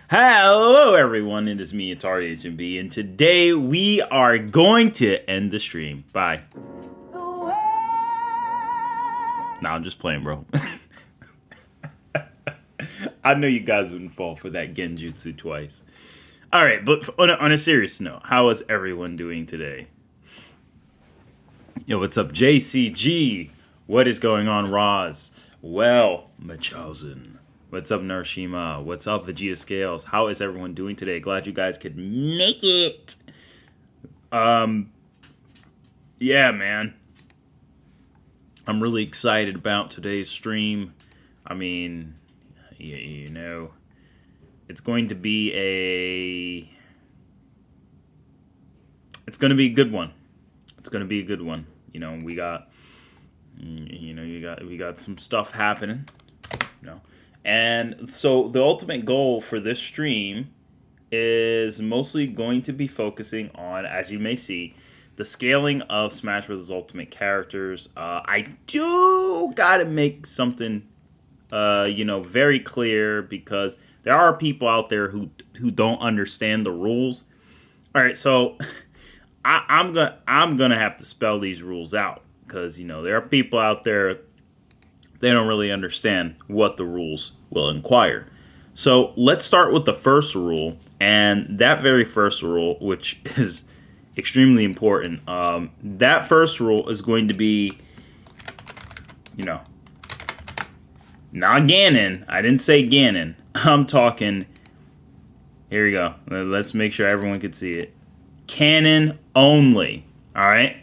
Hello everyone, it is me, Atari HMB, and today we are going to end the stream. Bye. Nah, I'm just playing, bro. I know you guys wouldn't fall for that genjutsu twice. Alright, but on a serious note, how is everyone doing today? Yo, what's up, JCG? What is going on, Roz? Well, Munchausen. What's up, Narashima? What's up, Vegeta Scales? How is everyone doing today? Glad you guys could make it. Yeah, man. I'm really excited about today's stream. I mean, you know, it's going to be it's going to be a good one. It's going to be a good one. You know, we got some stuff happening, you know. And so the ultimate goal for this stream is mostly going to be focusing on, as you may see, the scaling of Smash Bros. Ultimate characters. I do gotta make something, very clear, because there are people out there who don't understand the rules. All right, so I'm gonna have to spell these rules out, because there are people out there, they don't really understand what the rules will inquire. So let's start with the first rule, and that very first rule, which is extremely important. That first rule is going to be, not Ganon. I didn't say Ganon. I'm talking, here we go. Let's make sure everyone can see it. Canon only. All right.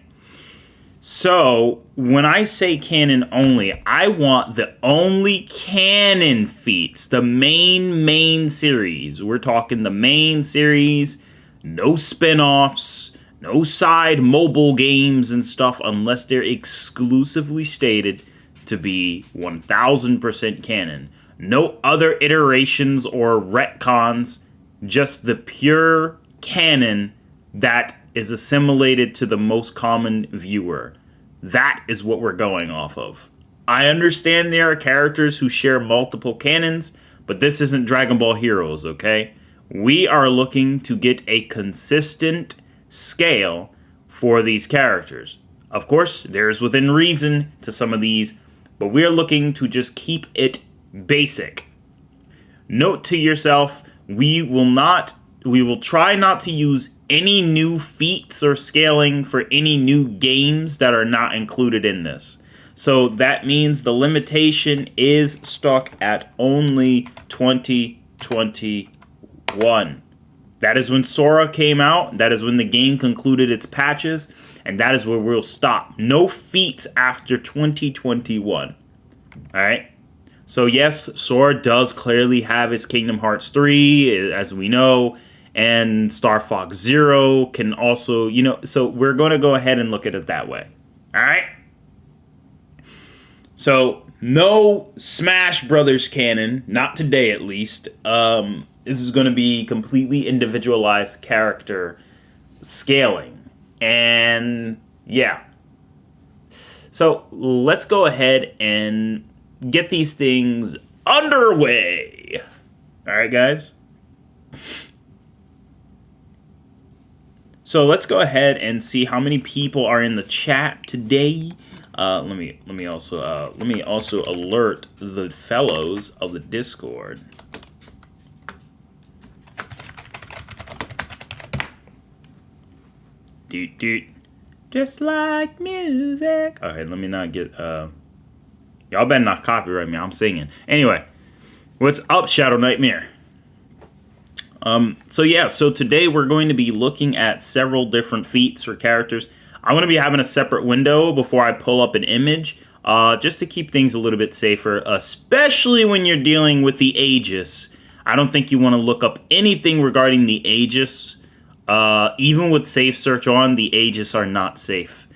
So, when I say canon only, I want the only canon feats, the main series. We're talking the main series, no spin-offs, no side mobile games and stuff unless they're exclusively stated to be 1000% canon. No other iterations or retcons, just the pure canon that is assimilated to the most common viewer. That is what we're going off of. I understand there are characters who share multiple canons, but this isn't Dragon Ball Heroes, okay? We are looking to get a consistent scale for these characters. Of course, there's within reason to some of these, but we're looking to just keep it basic. Note to yourself, we will try not to use any new feats or scaling for any new games that are not included in this. So that means the limitation is stuck at only 2021. That is when Sora came out. That is when the game concluded its patches. And that is where we'll stop. No feats after 2021. Alright? So yes, Sora does clearly have his Kingdom Hearts 3, as we know. And Star Fox Zero can also, so we're going to go ahead and look at it that way. Alright? So, no Smash Brothers canon, not today at least. This is going to be completely individualized character scaling. And, yeah. So, let's go ahead and get these things underway. Alright, guys? So let's go ahead and see how many people are in the chat today. Let me also alert the fellows of the Discord. Doot doot, just like music. Okay, let me not get y'all better not copyright me. I'm singing. Anyway, what's up, Shadow Nightmare? So today we're going to be looking at several different feats for characters. I'm going to be having a separate window before I pull up an image, just to keep things a little bit safer, especially when you're dealing with the Aegis. I don't think you want to look up anything regarding the Aegis. Even with safe search on, the Aegis are not safe.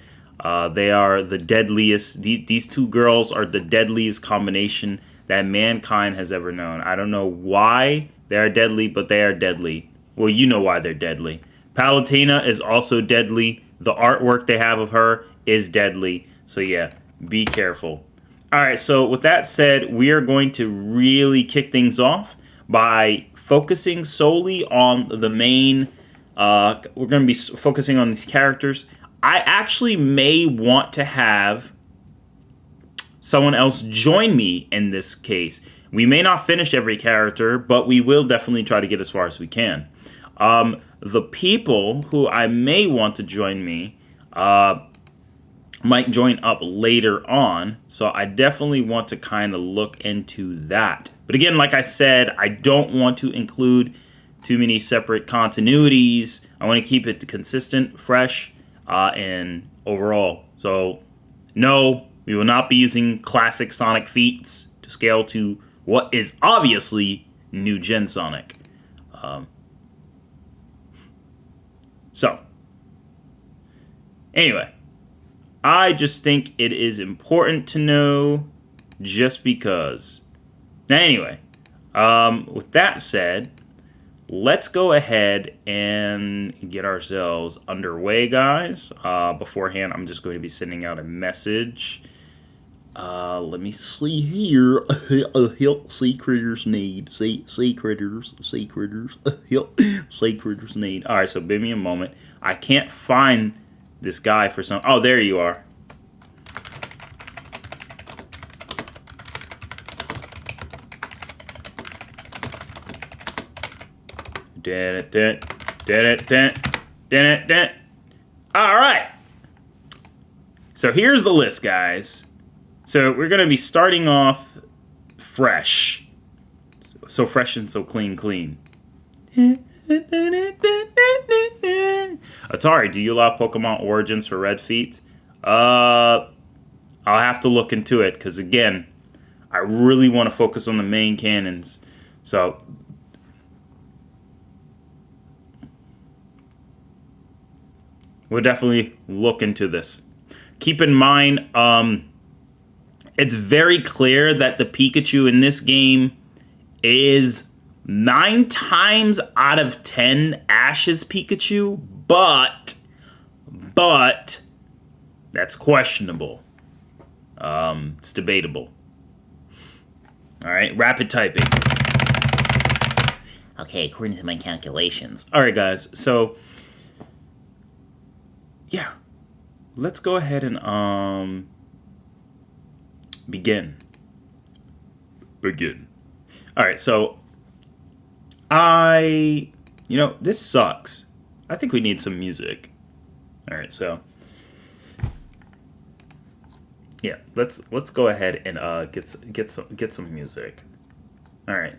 They are the deadliest. These two girls are the deadliest combination that mankind has ever known. I don't know why they are deadly, but they are deadly. Well, you know why they're deadly. Palutena is also deadly. The artwork they have of her is deadly. So yeah, be careful. All right, so with that said, we are going to really kick things off by focusing solely on the main. We're going to be focusing on these characters. I actually may want to have someone else join me in this case. We may not finish every character, but we will definitely try to get as far as we can. The people who I may want to join me might join up later on, so I definitely want to kind of look into that. But again, like I said, I don't want to include too many separate continuities. I want to keep it consistent, fresh, and overall. So, no, we will not be using classic Sonic feats to scale to what is obviously new gen Sonic. Anyway, I just think it is important to know just because. Now, anyway, with that said, let's go ahead and get ourselves underway, guys. Beforehand, I'm just going to be sending out a message. Let me see here. Help, sea critters need. Sea critters, help, sea critters need. All right, so give me a moment. I can't find this guy for some. Oh, there you are. All right. So here's the list, guys. So we're going to be starting off fresh. So fresh and so clean. Atari, do you allow Pokemon Origins for red feet? I'll have to look into it because again, I really want to focus on the main canons. So we'll definitely look into this. Keep in mind, it's very clear that the Pikachu in this game is 9 times out of 10 Ash's Pikachu, but that's questionable. It's debatable. All right, rapid typing. Okay, according to my calculations. All right, guys. So, yeah, let's go ahead and begin. All right, so this sucks. I think we need some music. All right, so yeah, let's go ahead and get some music. All right.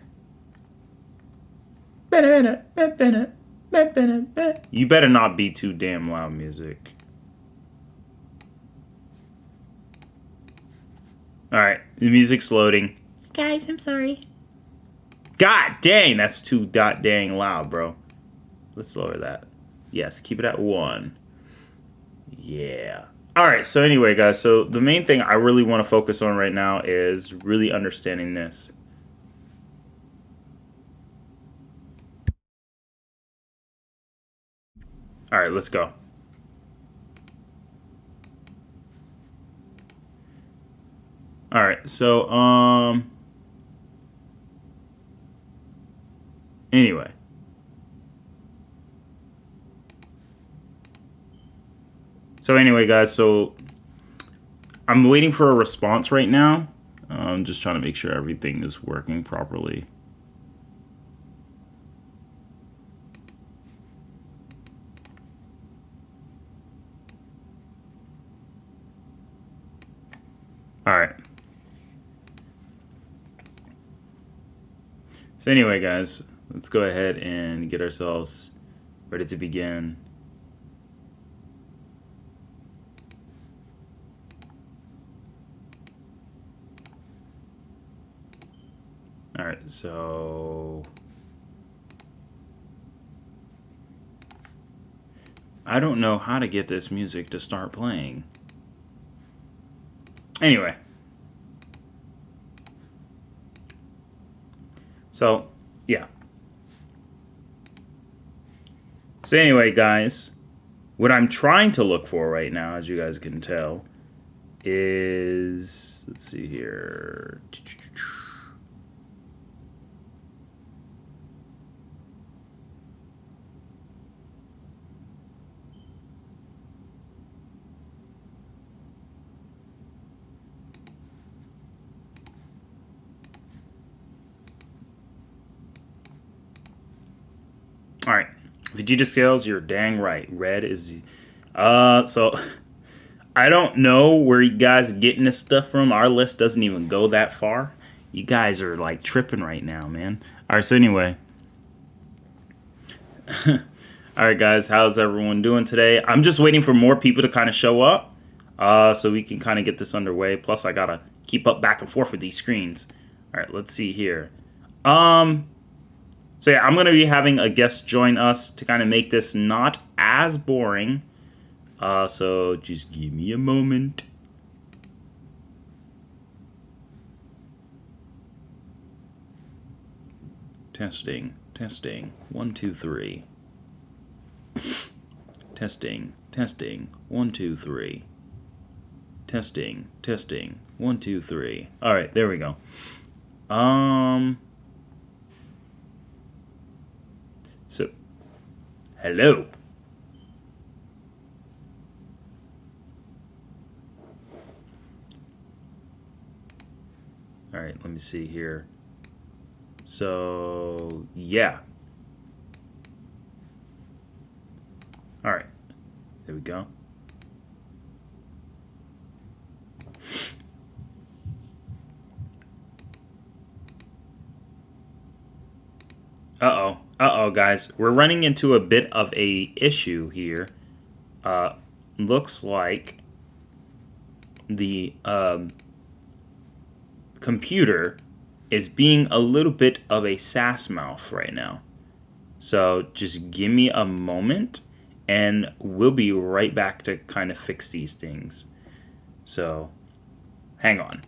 You better not be too damn loud music. All right, the music's loading. Guys, I'm sorry. God dang, that's too dang loud, bro. Let's lower that. Yes, keep it at 1. Yeah. All right, so anyway, guys, so the main thing I really want to focus on right now is really understanding this. All right, let's go. All right, so anyway. So anyway, guys, so I'm waiting for a response right now. I'm just trying to make sure everything is working properly. All right. So anyway, guys, let's go ahead and get ourselves ready to begin. All right, so I don't know how to get this music to start playing. Anyway. So, yeah. So anyway, guys, what I'm trying to look for right now, as you guys can tell, is, let's see here. All right, Vegeta scales, you're dang right. Red is, so I don't know where you guys are getting this stuff from. Our list doesn't even go that far. You guys are like tripping right now, man. All right, so anyway. All right, guys, how's everyone doing today? I'm just waiting for more people to kind of show up, so we can kind of get this underway. Plus, I gotta keep up back and forth with these screens. All right, let's see here. So yeah, I'm going to be having a guest join us to kind of make this not as boring. So just give me a moment. Testing. 1, 2, 3. Testing. 1, 2, 3. Testing. 1, 2, 3. All right, there we go. So, hello. All right, let me see here. So, yeah. All right, there we go. Uh-oh, guys. We're running into a bit of a issue here. Looks like the computer is being a little bit of a sass mouth right now. So just give me a moment and we'll be right back to kind of fix these things. So hang on.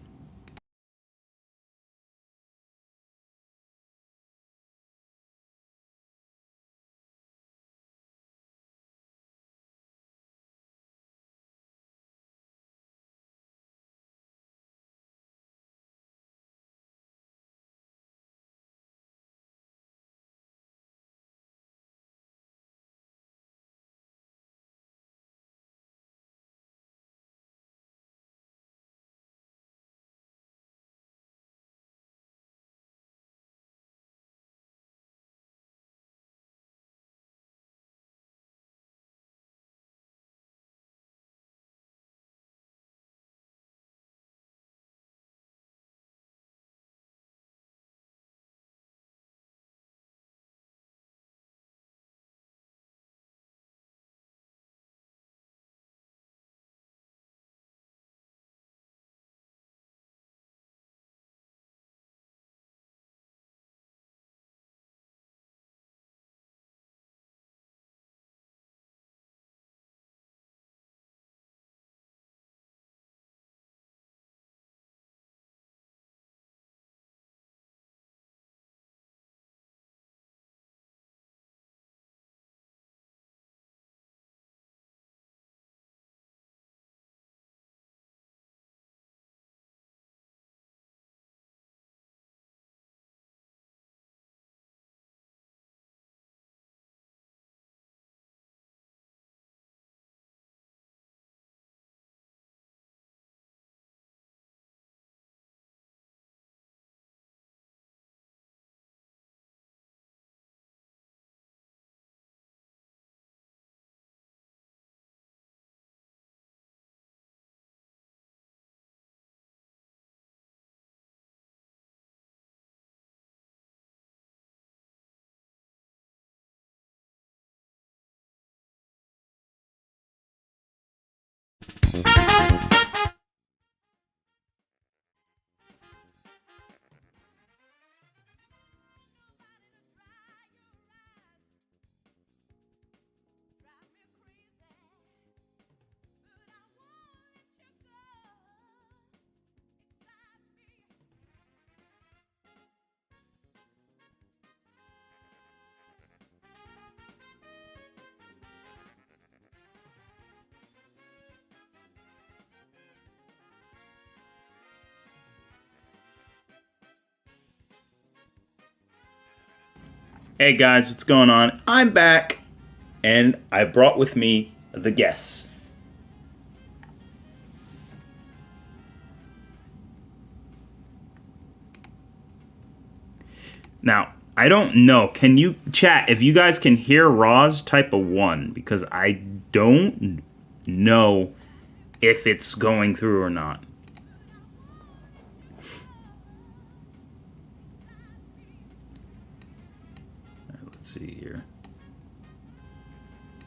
Hey guys, what's going on? I'm back, and I brought with me the guests. Now, I don't know. Can you chat if you guys can hear Roz? Type a 1 because I don't know if it's going through or not. See here.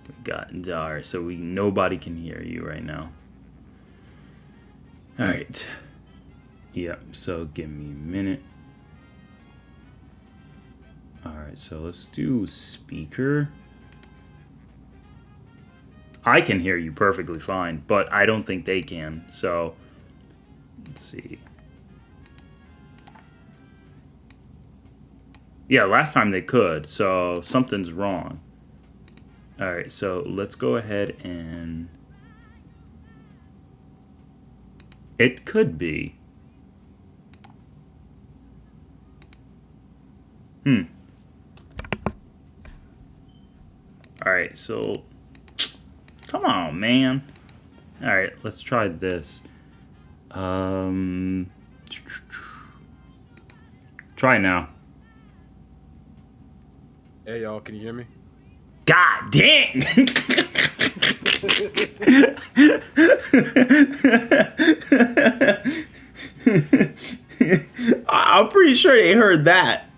We got Dar, so nobody can hear you right now. All right. Yep. So give me a minute. All right. So let's do speaker. I can hear you perfectly fine, but I don't think they can. So let's see. Yeah, last time they could, so something's wrong. All right, so let's go ahead and... It could be. All right, so... Come on, man. All right, let's try this. Try now. Hey y'all, can you hear me? God dang! I'm pretty sure they heard that.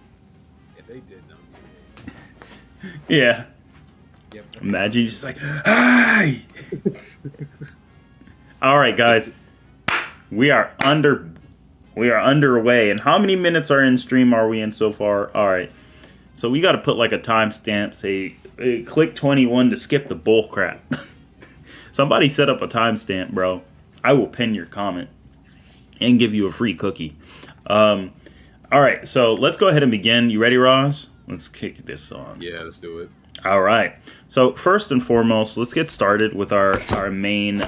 Yeah, they did. Yeah. Yep. Imagine just like, hi! Alright, guys. We are underway. And how many minutes are in stream are we in so far? All right. So we got to put like a timestamp. Say, click 21 to skip the bull crap. Somebody set up a timestamp, bro. I will pin your comment and give you a free cookie. All right. So let's go ahead and begin. You ready, Roz? Let's kick this on. Yeah, let's do it. All right. So first and foremost, let's get started with our main.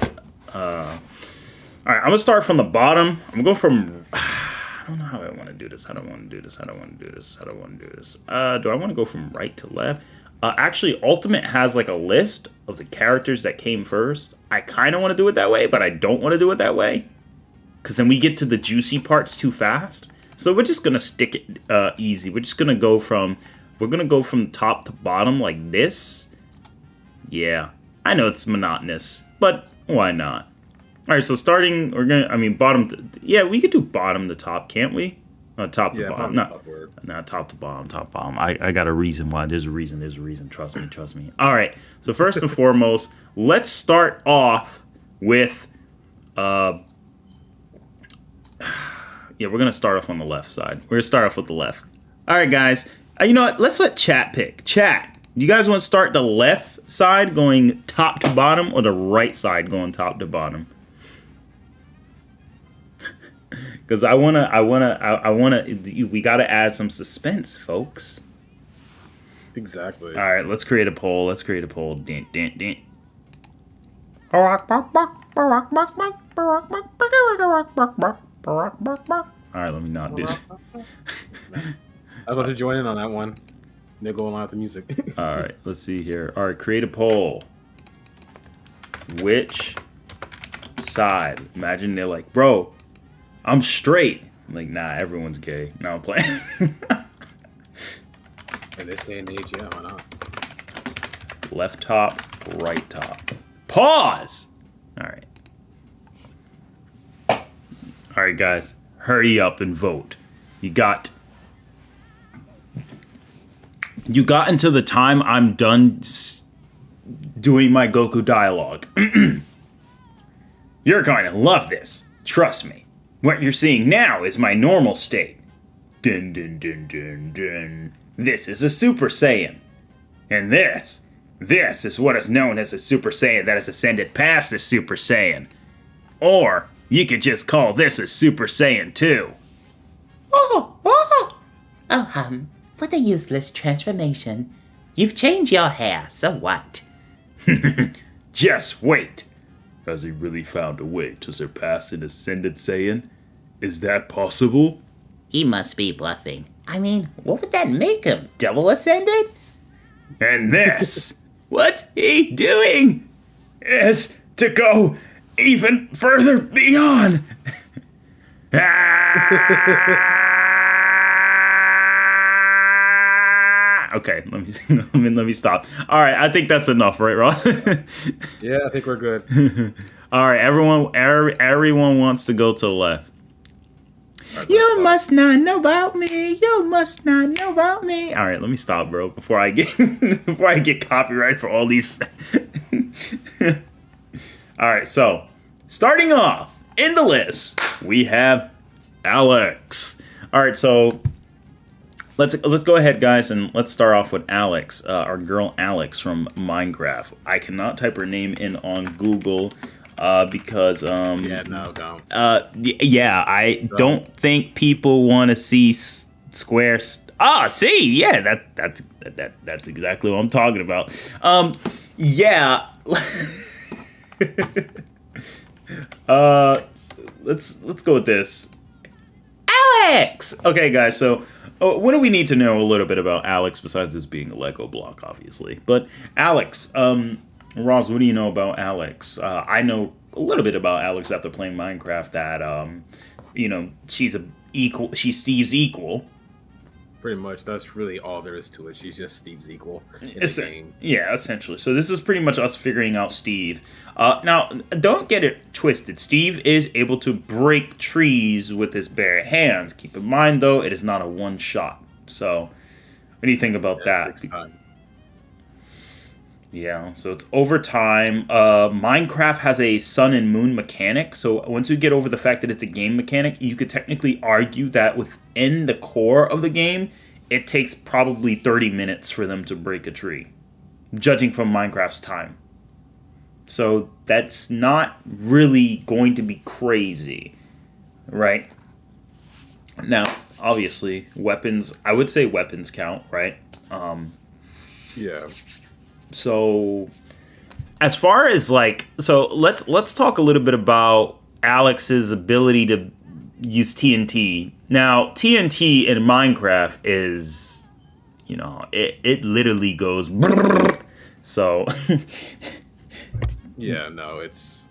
All right, I'm going to start from the bottom. I'm going to go from... I don't know how I want to do this. How do I want to do this? Do I want to go from right to left? Actually, Ultimate has like a list of the characters that came first. I kind of want to do it that way, but I don't want to do it that way. Because then we get to the juicy parts too fast. So we're just going to stick it easy. We're just going to go from... We're going to go from top to bottom like this. Yeah, I know it's monotonous, but why not? All right, so starting, bottom. Yeah, we could do bottom to top, can't we? Top to bottom. Not top to bottom, top bottom. I got a reason why. There's a reason. Trust me. All right, so first and foremost, let's start off with, we're going to start off on the left side. We're going to start off with the left. All right, guys. You know what? Let's let chat pick. Chat, you guys want to start the left side going top to bottom or the right side going top to bottom? Because we got to add some suspense, folks. Exactly. All right, let's create a poll. Ding, ding, ding. All right, let me not do this. I got to join in on that one. They're going on with the music. All right, let's see here. All right, create a poll. Which side? Imagine they're like, bro, I'm straight. I'm like, nah, everyone's gay. No, I'm playing. In this day and age, yeah, why not? Left top, right top. Pause! All right, guys. Hurry up and vote. You got into the time I'm done doing my Goku dialogue. You're going to love this. Trust me. What you're seeing now is my normal state. Dun, dun, dun, dun, dun. This is a Super Saiyan. And this is what is known as a Super Saiyan that has ascended past the Super Saiyan. Or you could just call this a Super Saiyan 2. Oh, what a useless transformation. You've changed your hair, so what? Just wait. Has he really found a way to surpass an ascended Saiyan? Is that possible? He must be bluffing. I mean, what would that make him? Double ascended? And this, what he doing, is to go even further beyond. Okay, let me stop. All right, I think that's enough, right, Rob? Yeah, I think we're good. All right, everyone wants to go to the left. You must not know about me. You must not know about me. All right, let me stop, bro, before I get copyright for all these. All right, so starting off in the list, we have Alex. All right, so let's go ahead, guys, and let's start off with Alex, our girl Alex from Minecraft. I cannot type her name in on Google because yeah, no, don't. Don't think people want to see squares. See, yeah, that's exactly what I'm talking about. Yeah. Let's go with this. Alex. Okay, guys. So, what do we need to know a little bit about Alex besides this being a Lego block, obviously? But Alex, Roz, what do you know about Alex? I know a little bit about Alex after playing Minecraft. That she's Steve's equal. Pretty much, that's really all there is to it. She's just Steve's equal in the game. Yeah, essentially. So this is pretty much us figuring out Steve. Now, don't get it twisted. Steve is able to break trees with his bare hands. Keep in mind, though, it is not a one-shot. So, what do you think about that? Yeah, so it's over time. Minecraft has a sun and moon mechanic, so once you get over the fact that it's a game mechanic, you could technically argue that within the core of the game, it takes probably 30 minutes for them to break a tree, judging from Minecraft's time. So that's not really going to be crazy, right? Now, obviously, weapons, I would say weapons count, right? Yeah. So, as far as let's talk a little bit about Alex's ability to use TNT. Now, TNT in Minecraft is, it literally goes. So, yeah, no, it's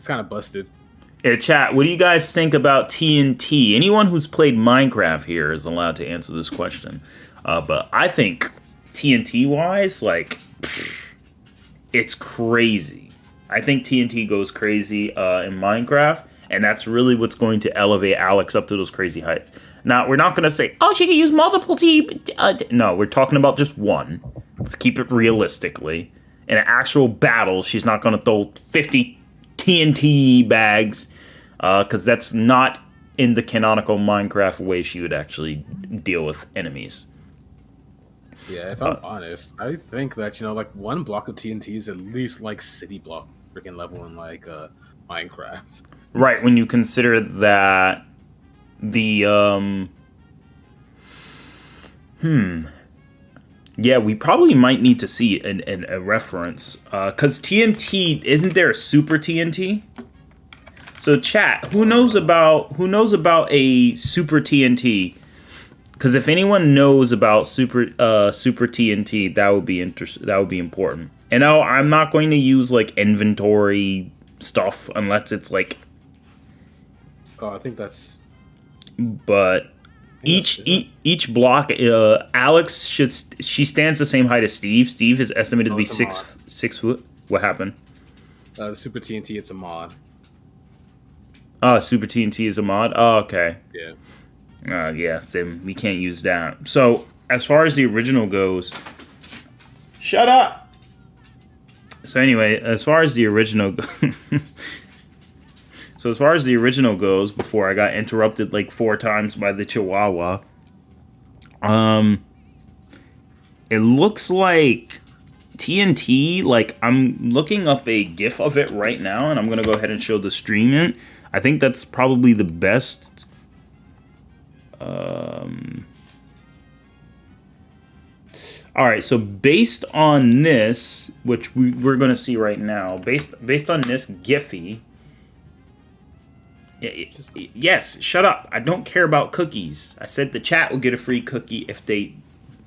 kind of busted. Hey, chat, what do you guys think about TNT? Anyone who's played Minecraft here is allowed to answer this question. But I think TNT-wise, it's crazy. I think TNT goes crazy in Minecraft, and that's really what's going to elevate Alex up to those crazy heights. Now, we're not going to say, oh, she can use multiple no, we're talking about just one. Let's keep it realistically. In an actual battle, she's not going to throw 50 TNT bags, because that's not in the canonical Minecraft way she would actually deal with enemies. Yeah, if I'm honest, I think that, one block of TNT is at least city block freaking level in Minecraft. Right, when you consider that the yeah, we probably might need to see a reference, because TNT, isn't there a super TNT? So chat, who knows about a super TNT? Because if anyone knows about super TNT, that would be that would be important. And no, I'm not going to use inventory stuff unless it's Oh, I think that's. But each block, Alex she stands the same height as Steve. Steve is estimated to be 6 foot. What happened? The Super TNT, it's a mod. Oh, Super TNT is a mod? Oh, okay. Yeah. Yeah, then we can't use that. So, as far as the original goes... Shut up! So anyway, as far as the original... So as far as the original goes, before I got interrupted 4 times by the Chihuahua, it looks like TNT, I'm looking up a GIF of it right now, and I'm going to go ahead and show the stream it. I think that's probably the best... Alright, so based on this, which we're going to see right now, based on this Giphy... Yes, shut up. I don't care about cookies. I said the chat will get a free cookie if they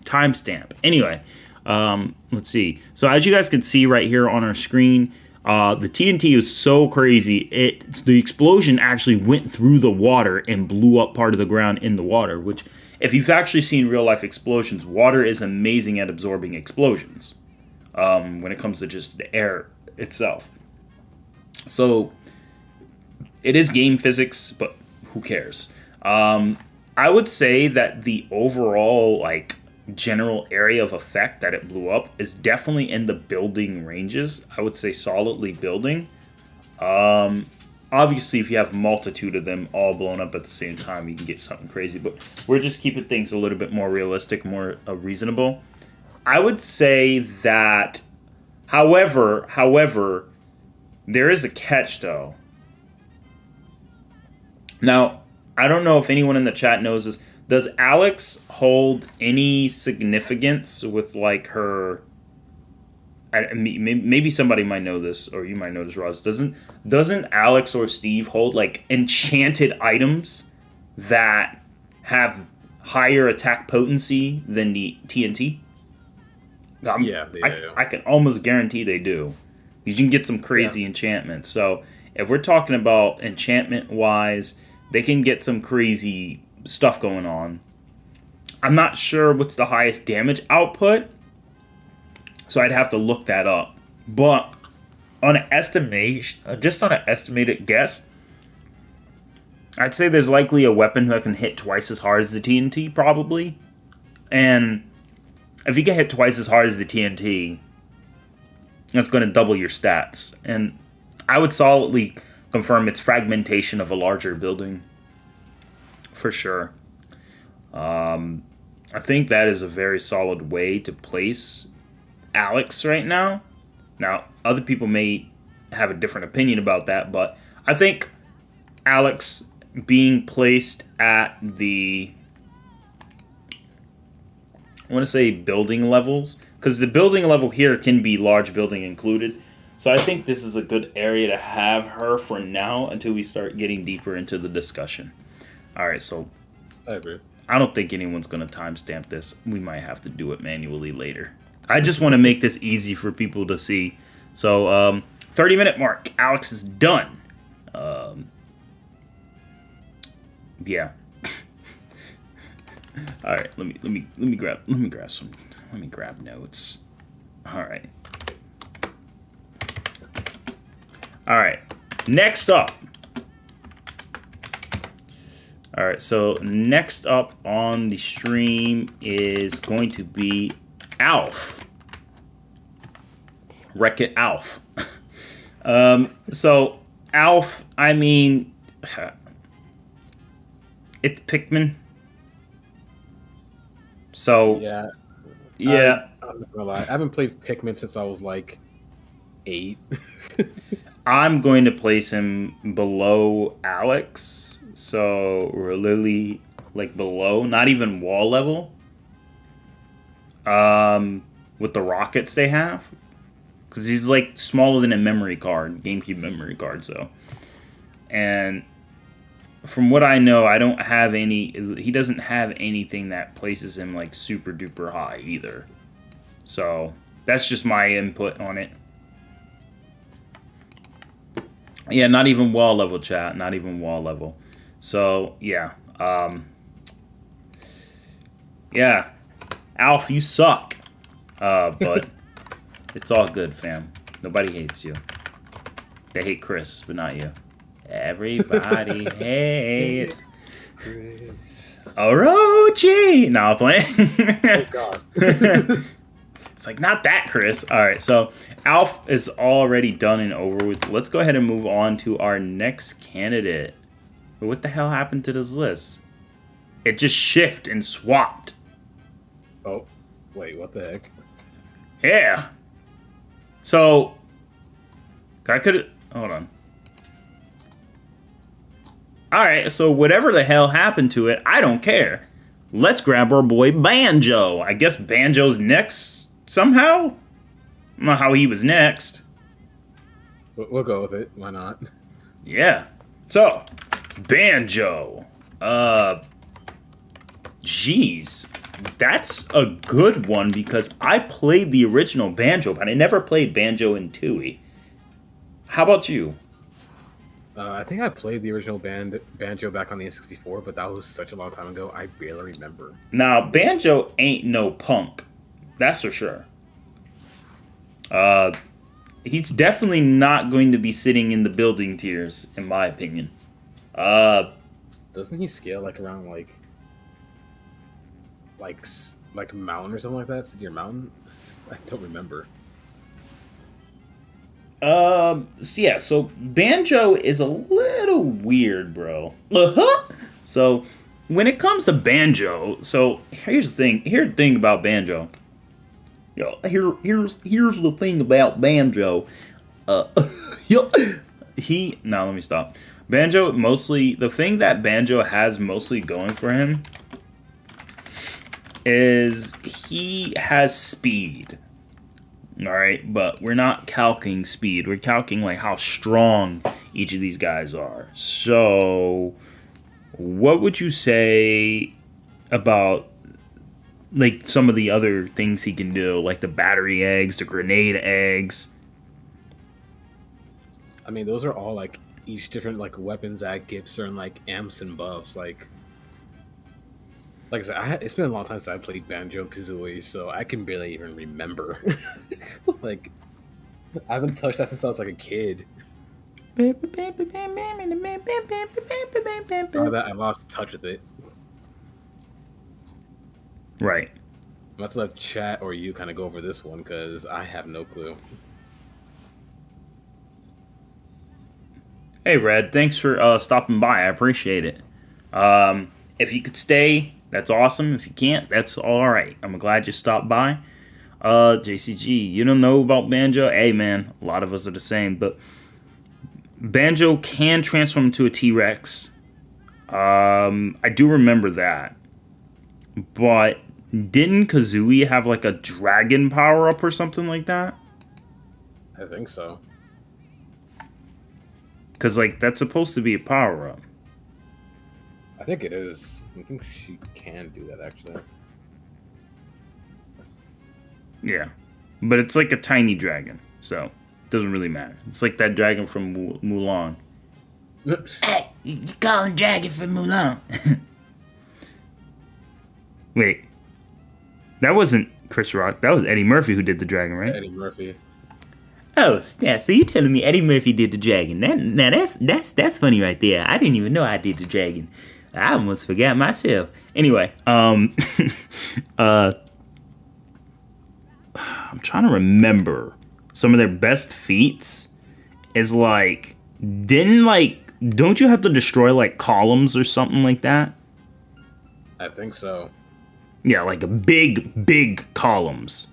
timestamp. Anyway, let's see. So as you guys can see right here on our screen, the TNT is so crazy. The explosion actually went through the water and blew up part of the ground in the water, which, if you've actually seen real-life explosions, water is amazing at absorbing explosions when it comes to just the air itself. So... it is game physics, but who cares? I would say that the overall, general area of effect that it blew up is definitely in the building ranges. I would say solidly building. Obviously, if you have a multitude of them all blown up at the same time, you can get something crazy. But we're just keeping things a little bit more realistic, more reasonable. I would say that, however, there is a catch, though. Now, I don't know if anyone in the chat knows this. Does Alex hold any significance with her? Maybe somebody might know this, or you might know this, Roz. Doesn't Alex or Steve hold enchanted items that have higher attack potency than the TNT? Yeah, I can almost guarantee they do. You can get some crazy enchantments. So if we're talking about enchantment wise, they can get some crazy stuff going on. I'm not sure what's the highest damage output, so I'd have to look that up. But on an estimation, just on an estimated guess, I'd say there's likely a weapon that can hit twice as hard as the TNT, probably. And if you can hit twice as hard as the TNT, That's going to double your stats. And I would solidly confirm it's fragmentation of a larger building. For sure. I think that is a very solid way to place Alex right now. Now, other people may have a different opinion about that, but I think Alex being placed at the, I want to say building levels, because the building level here can be large building included. So I think this is a good area to have her for now until we start getting deeper into the discussion. All right, so I agree. I don't think anyone's going to timestamp this. We might have to do it manually later. I just want to make this easy for people to see. So, 30-minute mark. Alex is done. Yeah. All right. Let me grab notes. All right. All right. Next up. All right. So next up on the stream is going to be Alf. Wreck-It Alf. So Alf, I mean, it's Pikmin. So Yeah. I'm not gonna lie. I haven't played Pikmin since I was like 8. I'm going to place him below Alex. So we're literally like below, not even wall level. With the rockets they have. Because he's like smaller than a memory card, GameCube memory card, so. And from what I know, I don't have any, he doesn't have anything that places him like super duper high either. So that's just my input on it. Yeah, not even wall level, chat. Not even wall level. So, yeah. Yeah. Alf, you suck. But it's all good, fam. Nobody hates you. They hate Chris, but not you. Everybody hates Chris. R.O.B. No, I'm playing. Oh, God. It's like, not that, Chris. All right, so Alf is already done and over with. Let's go ahead and move on to our next candidate. What the hell happened to this list? It just shifted and swapped. Oh, wait, what the heck? Yeah. So, I could... Hold on. Alright, so whatever the hell happened to it, I don't care. Let's grab our boy Banjo. I guess Banjo's next somehow? I don't know how he was next. We'll go with it. Why not? Yeah. So, Banjo. Jeez. That's a good one because I played the original Banjo, but I never played Banjo and Tooie. How about you? I think I played the original Banjo back on the N64, but that was such a long time ago, I barely remember. Now, Banjo ain't no punk. That's for sure. He's definitely not going to be sitting in the building tiers, in my opinion. Doesn't he scale like around like mountain or something like that? City or mountain? I don't remember. So Banjo is a little weird, bro. So when it comes to Banjo, so here's the thing about Banjo. Here's the thing about Banjo. Let me stop. Banjo the thing that Banjo has mostly going for him is he has speed. Alright, but we're not calculating speed. We're calculating like how strong each of these guys are. So, what would you say about like some of the other things he can do, like the battery eggs, the grenade eggs? I mean, those are all like each different like weapons that give certain like amps and buffs. Like I said, it's been a long time since I played Banjo Kazooie, so I can barely even remember. Like, I haven't touched that since I was like a kid. I lost touch with it. Right. I'm about to let chat or you kind of go over this one because I have no clue. Hey, Red. Thanks for stopping by. I appreciate it. If you could stay, that's awesome. If you can't, that's all right. I'm glad you stopped by. JCG, you don't know about Banjo? Hey, man, a lot of us are the same, but Banjo can transform into a T-Rex. I do remember that. But didn't Kazooie have like a dragon power-up or something like that? I think so. Because, like, that's supposed to be a power-up. I think it is. I think she can do that, actually. Yeah. But it's like a tiny dragon, so it doesn't really matter. It's like that dragon from Mulan. Hey, you call him Dragon from Mulan. Wait. That wasn't Chris Rock. That was Eddie Murphy who did the dragon, right? Eddie Murphy. Oh, yeah, so you telling me Eddie Murphy did the dragon. Now that's funny right there. I didn't even know I did the dragon. I almost forgot myself. Anyway, I'm trying to remember some of their best feats is like, don't you have to destroy like columns or something like that? I think so. Yeah, like a big columns.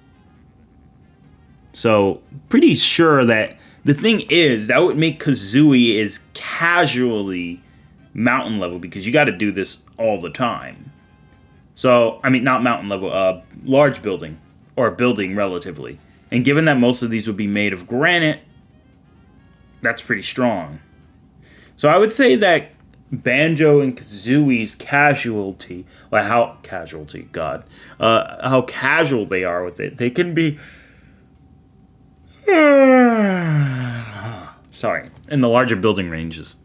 So, pretty sure that the thing is, that would make Kazooie is casually mountain level because you got to do this all the time. So, I mean, not mountain level, large building, or building relatively. And given that most of these would be made of granite, that's pretty strong. So, I would say that Banjo and Kazooie's casualty, like how casual they are with it, they can be... Sorry, in the larger building ranges.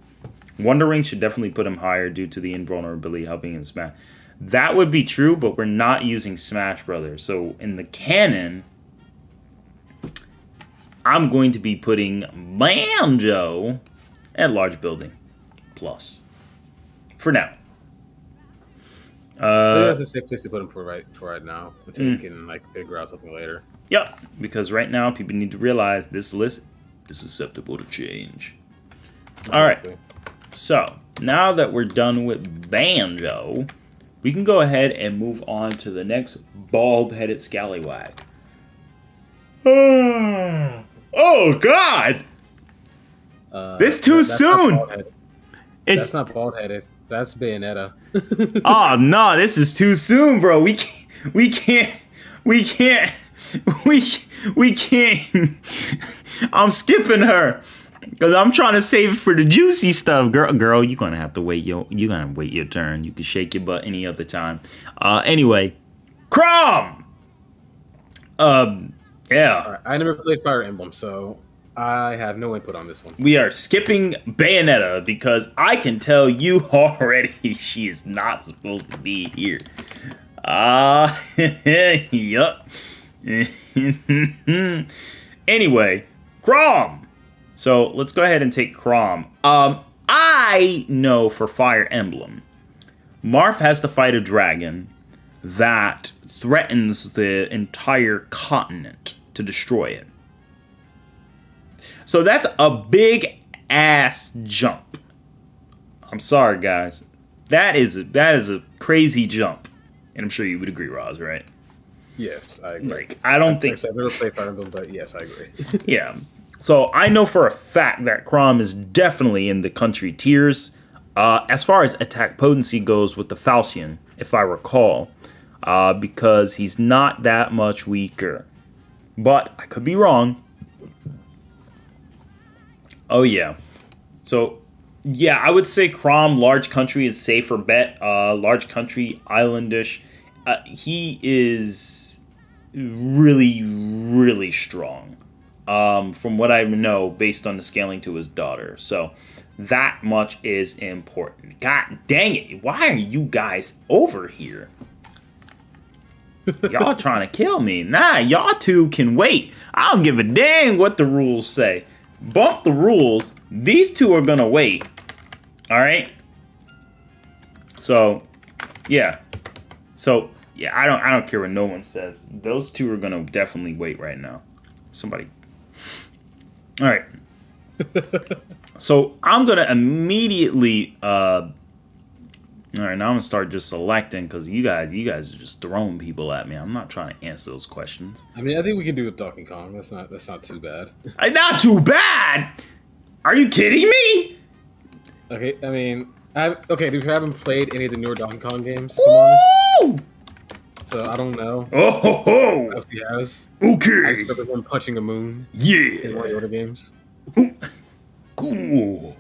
Wonder Ring should definitely put him higher due to the invulnerability helping him smash. That would be true, but we're not using Smash Brothers. So in the canon, I'm going to be putting Banjo at large building plus for now. That's a safe place to put him for right now until you can like figure out something later. Yep, because right now people need to realize this list is susceptible to change. All right, so now that we're done with Banjo, we can go ahead and move on to the next bald-headed scallywag. Oh God! This too soon. That's not bald-headed. That's Bayonetta. Oh no, this is too soon, bro. We can't. I'm skipping her because I'm trying to save it for the juicy stuff. Girl, you're gonna have to wait. You're gonna wait your turn. You can shake your butt any other time. Anyway, Chrom. Yeah. All right, I never played Fire Emblem, so I have no input on this one. We are skipping Bayonetta because I can tell you already she is not supposed to be here. Yup. Anyway, Chrom. So let's go ahead and take Chrom. I know for Fire Emblem, Marth has to fight a dragon that threatens the entire continent to destroy it. So that's a big ass jump. I'm sorry, guys. That is a crazy jump, and I'm sure you would agree, Roz, right? Yes, I agree. Like, I don't think I've never played Fire Emblem, but yes, I agree. Yeah. So I know for a fact that Chrom is definitely in the country tiers. As far as attack potency goes with the Falcon, if I recall, because he's not that much weaker. But I could be wrong. Oh, yeah. So, yeah, I would say Chrom, large country, is safer bet. Large country, islandish. He is really, really strong. From what I know, based on the scaling to his daughter. So, that much is important. God dang it. Why are you guys over here? Y'all trying to kill me. Nah, y'all two can wait. I don't give a dang what the rules say. Bump the rules. These two are gonna wait. Alright? So, yeah. So, yeah, I don't care what no one says. Those two are gonna definitely wait right now. Somebody. Alright. So I'm gonna immediately. All right, now I'm gonna start just selecting because you guys are just throwing people at me. I'm not trying to answer those questions. I mean, I think we can do with Donkey Kong. That's not too bad. Not too bad. Are you kidding me? Okay, I mean, okay. If you haven't played any of the newer Donkey Kong games, if I'm honest, Ooh! so I don't know Oh ho ho! what else he has. I Okay. just remember him punching a moon in Yeah. one of the other games. Cool.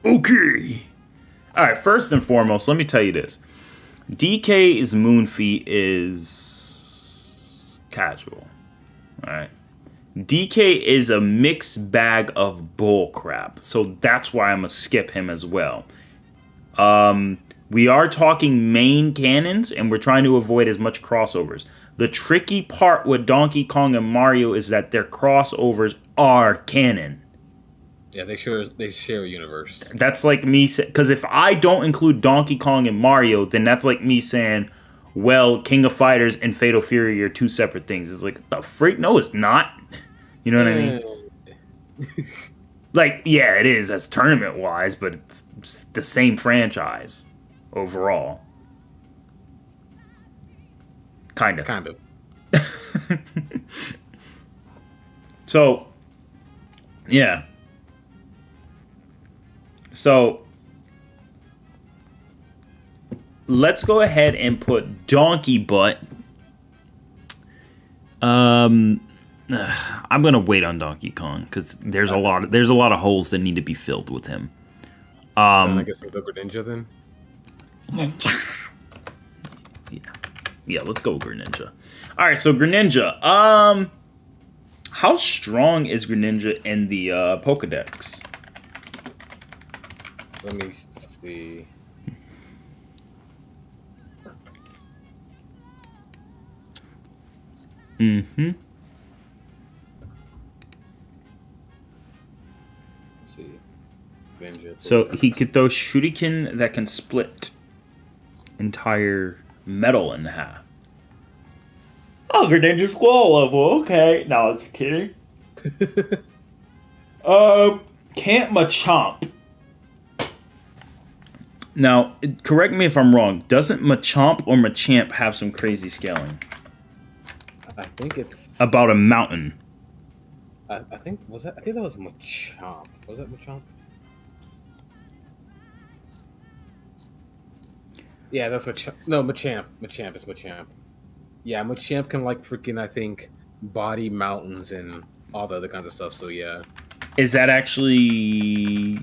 Okay. All right. First and foremost, let me tell you this: DK's moon feat is casual. All right. DK is a mixed bag of bull crap, so that's why I'm gonna skip him as well. We are talking main canons, and we're trying to avoid as much crossovers. The tricky part with Donkey Kong and Mario is that their crossovers are canon. Yeah, they share a universe. That's like me because if I don't include Donkey Kong and Mario, then that's like me saying, well, King of Fighters and Fatal Fury are two separate things. It's like, the freak? No, it's not. You know what I mean? Like, yeah, it is as tournament wise, but it's the same franchise overall. Kind of. Kind of. So, yeah. So, let's go ahead and put Donkey Butt. I'm gonna wait on Donkey Kong because there's a lot of holes that need to be filled with him. I guess we'll go Greninja then. Yeah, let's go Greninja. All right, so Greninja. How strong is Greninja in the Pokedex? Let me see. Mm-hmm. Let's see. Banjo, So he could throw shuriken that can split entire metal in half. Oh, Greninja's squall level. Okay, no, I was kidding. Can't Machamp. Now, correct me if I'm wrong. Doesn't Machamp or Machamp have some crazy scaling? I think it's About a mountain. I think that was Machamp. Was that Machamp? Yeah, that's Machamp. No, Machamp. Machamp is Machamp. Yeah, Machamp can like freaking I think body mountains and all the other kinds of stuff. So yeah, Is that actually...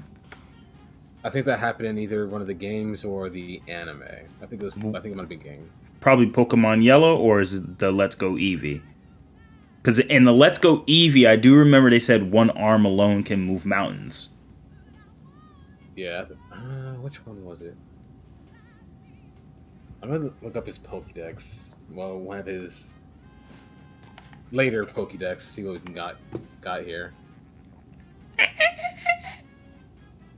I think that happened in either one of the games or the anime. I think it might have been game. probably Pokemon Yellow, or is it the Let's Go Eevee? Because in the Let's Go Eevee, I do remember they said one arm alone can move mountains. Yeah, which one was it? I'm gonna look up his Pokédex. Well, one of his later Pokédex. See what we got here.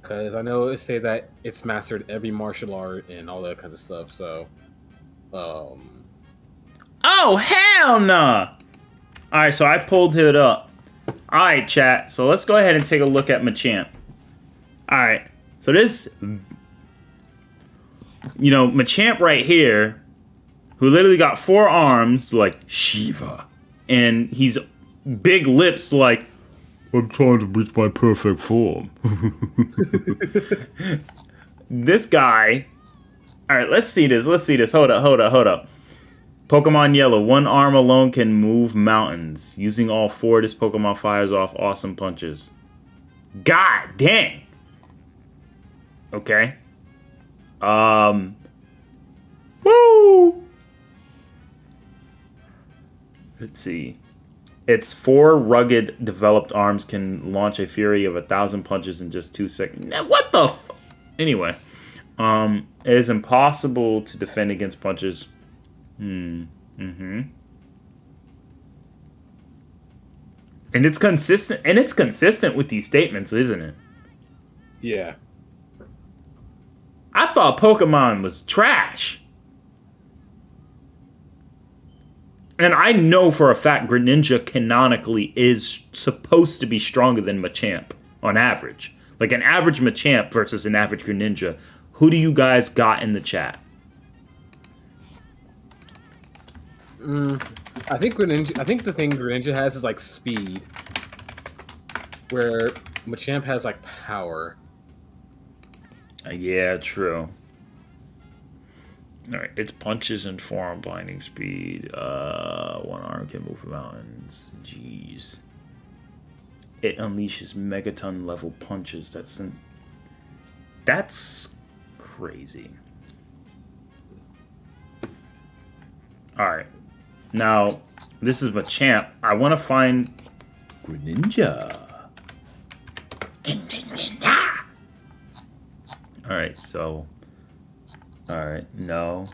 Because I know it say that it's mastered every martial art and all that kinds of stuff. So, Oh, hell nah! Alright, so I pulled it up. Alright, chat. So let's go ahead and take a look at Machamp. Alright, so this... You know, Machamp right here, who literally got 4 arms, like Shiva. And he's big lips like, I'm trying to reach my perfect form. This guy... Alright, let's see this. Hold up. Pokemon Yellow. One arm alone can move mountains. Using all 4, this Pokemon fires off awesome punches. God dang! Okay. Woo! Let's see. Its 4 rugged, developed arms can launch a fury of 1,000 punches in just 2 seconds. Now, what the Anyway. It is impossible to defend against punches. And it's consistent with these statements, isn't it? yeah. I thought Pokemon was trash. And I know for a fact Greninja canonically is supposed to be stronger than Machamp. on average. Like an average Machamp versus an average Greninja. Who do you guys got in the chat? I think the thing Greninja has is like speed, where Machamp has like power. Yeah, true. All right, its punches and forearm binding speed. One arm can move mountains. Jeez. It unleashes megaton level punches. That's crazy. All right. Now, this is Machamp. I want to find Greninja. All right, so. All right, no.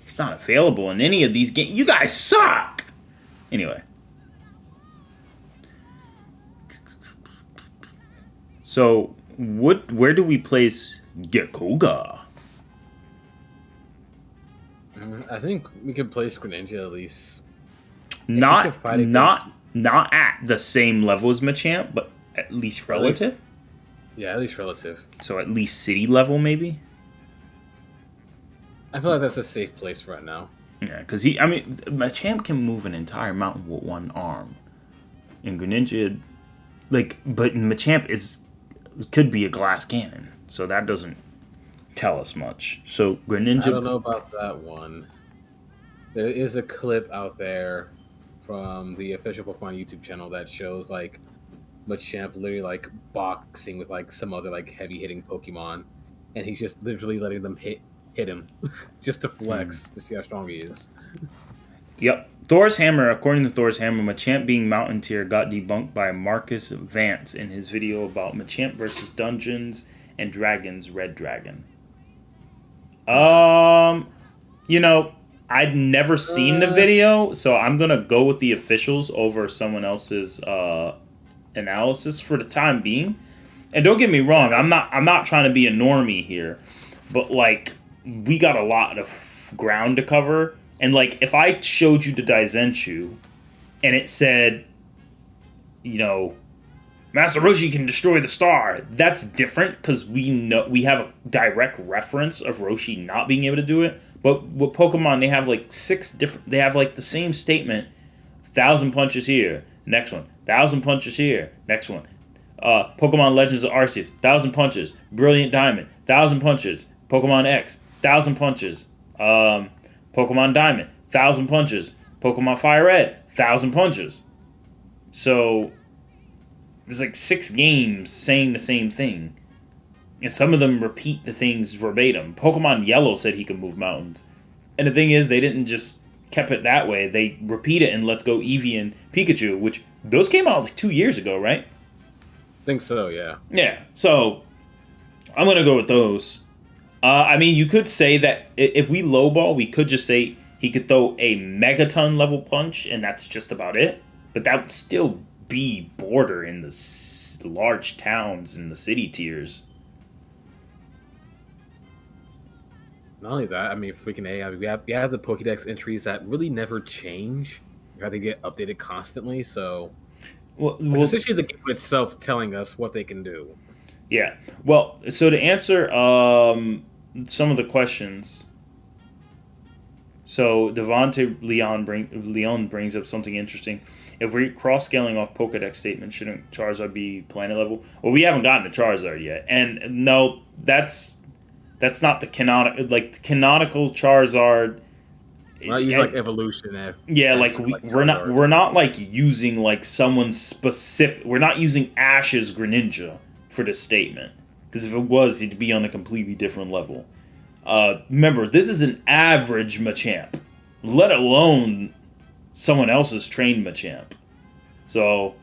It's not available in any of these games. You guys suck. Anyway. So, where do we place Gekuga? I think we could place Greninja at least. Not at the same level as Machamp, but at least relative. At least relative. So at least city level, maybe. I feel like that's a safe place right now. Yeah, because Machamp can move an entire mountain with one arm, and Greninja, but Machamp could be a glass cannon, so that doesn't tell us much. So Greninja. I don't know about that one. There is a clip out there from the official Pokemon YouTube channel that shows like Machamp literally like boxing with like some other like heavy hitting Pokemon, and he's just literally letting them hit him just to flex to see how strong he is. Yep. Thor's Hammer, according to Thor's Hammer, Machamp being Mountain Tier got debunked by Marcus Vance in his video about Machamp versus Dungeons and Dragons Red Dragon. I'd never seen the video, so I'm gonna go with the officials over someone else's analysis for the time being. And don't get me wrong, I'm not trying to be a normie here, but like we got a lot of ground to cover. And like if I showed you the Daizenshuu and it said, Master Roshi can destroy the star, that's different because we have a direct reference of Roshi not being able to do it. But with Pokemon, they have like they have like the same statement: 1,000 punches here, next one, 1,000 punches here, next one. Pokemon Legends of Arceus, 1,000 punches. Brilliant Diamond, 1,000 punches. Pokemon X, 1,000 punches. Pokemon Diamond, 1,000 punches. Pokemon Fire Red, 1,000 punches. So there's like 6 games saying the same thing. And some of them repeat the things verbatim. Pokemon Yellow said he could move mountains. And the thing is, they didn't just kept it that way. They repeat it in Let's Go Eevee and Pikachu, which those came out like 2 years ago, right? I think so, yeah. Yeah, so I'm going to go with those. You could say that if we lowball, we could just say he could throw a megaton level punch, and that's just about it. But that would still be border in the large towns and the city tiers. Not only that, freaking A. We have the Pokédex entries that really never change. You have to get updated constantly, so it's essentially the game itself telling us what they can do. Yeah. Well, so to answer some of the questions, so Devontae Leon brings up something interesting. If we're cross-scaling off Pokedex statements, shouldn't Charizard be planet level? Well, we haven't gotten to Charizard yet, and no, that's not the canonical. Like the canonical Charizard. We're not using like evolution. We're not like using like someone's specific. We're not using Ash's Greninja for this statement, because if it was, it'd be on a completely different level. Remember, this is an average Machamp, let alone someone else's trained Machamp. So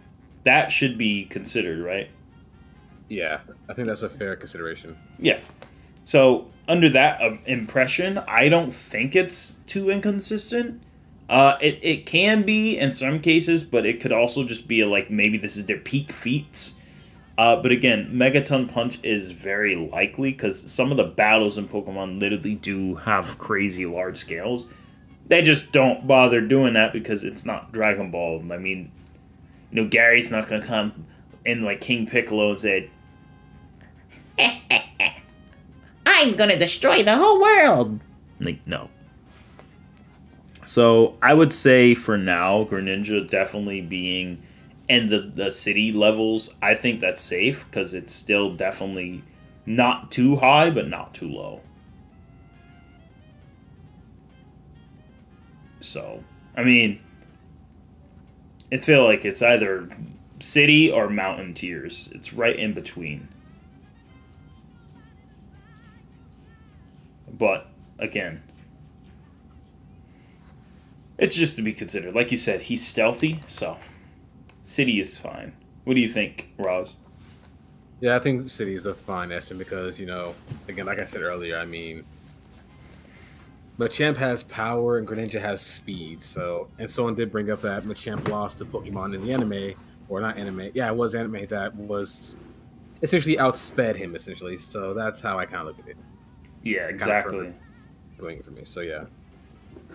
that should be considered, right? Yeah, I think that's a fair consideration. Yeah. So under that impression, I don't think it's too inconsistent. It can be in some cases, but it could also just be like maybe this is their peak feats. But again, Megaton Punch is very likely because some of the battles in Pokemon literally do have crazy large scales. They just don't bother doing that because it's not Dragon Ball. I mean, Gary's not gonna come in like King Piccolo and say, I'm gonna destroy the whole world. like, no. So I would say for now, Greninja definitely being in the city levels, I think that's safe because it's still definitely not too high, but not too low. So, I mean, I feel like it's either city or mountain tiers. It's right in between. But, again, it's just to be considered. Like you said, he's stealthy, so city is fine. What do you think, Roz? Yeah, I think City is a fine estimate because, again, like I said earlier, I mean, Machamp has power and Greninja has speed. So, and someone did bring up that Machamp lost to Pokemon in the anime, or not anime. Yeah, it was anime that was essentially outsped him, essentially. So that's how I kind of look at it. Yeah, exactly. Doing it for me. So, yeah.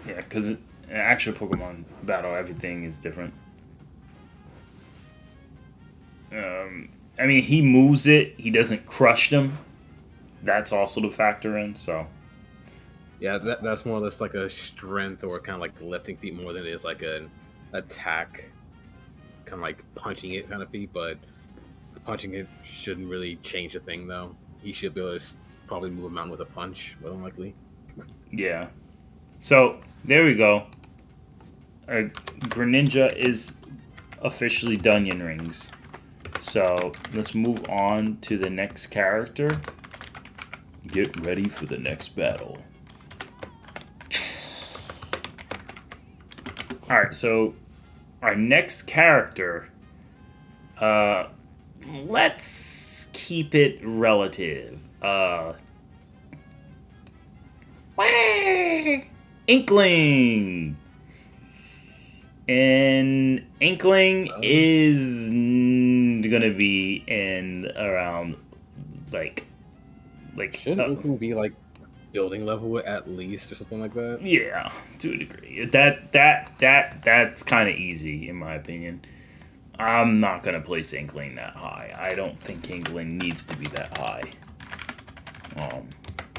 Yeah, because in actual Pokemon battle, everything is different. I mean, he moves it. He doesn't crush them. That's also to factor in, so. Yeah, that's more or less like a strength or kind of like lifting feat more than it is like an attack, kind of like punching it kind of feat. But punching it shouldn't really change a thing, though. He should be able to probably move a mountain with a punch, more than likely. Yeah. So, there we go. Greninja is officially Dunyan Rings. So, let's move on to the next character. Get ready for the next battle. Alright, so our next character, let's keep it relative. Inkling! And Inkling is gonna be in around like Shouldn't Inkling be like building level at least or something like that? Yeah, to a degree. That's kind of easy in my opinion. I'm not gonna place Inkling that high. I don't think Inkling needs to be that high.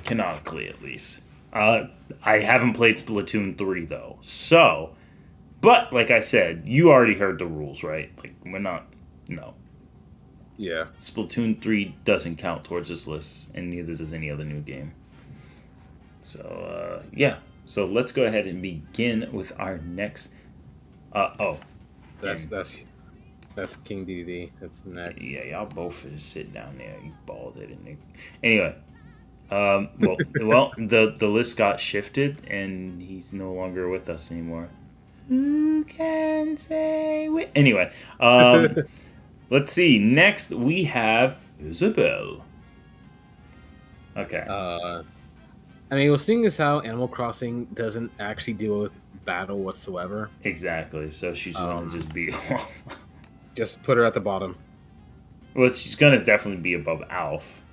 Canonically at least. I haven't played Splatoon 3 though, so. But like I said, you already heard the rules, right? Like we're not. No. Yeah. Splatoon 3 doesn't count towards this list, and neither does any other new game. So, yeah. So let's go ahead and begin with our next... That's King DDD. That's next. Yeah, y'all both just sit down there, you bald-headed nigga. Anyway. Well, the list got shifted, and he's no longer with us anymore. Who can say... Anyway, let's see. Next, we have Isabelle. Okay. I mean, seeing as how Animal Crossing doesn't actually deal with battle whatsoever. Exactly. So she's going to just be... just put her at the bottom. Well, she's going to definitely be above Alf,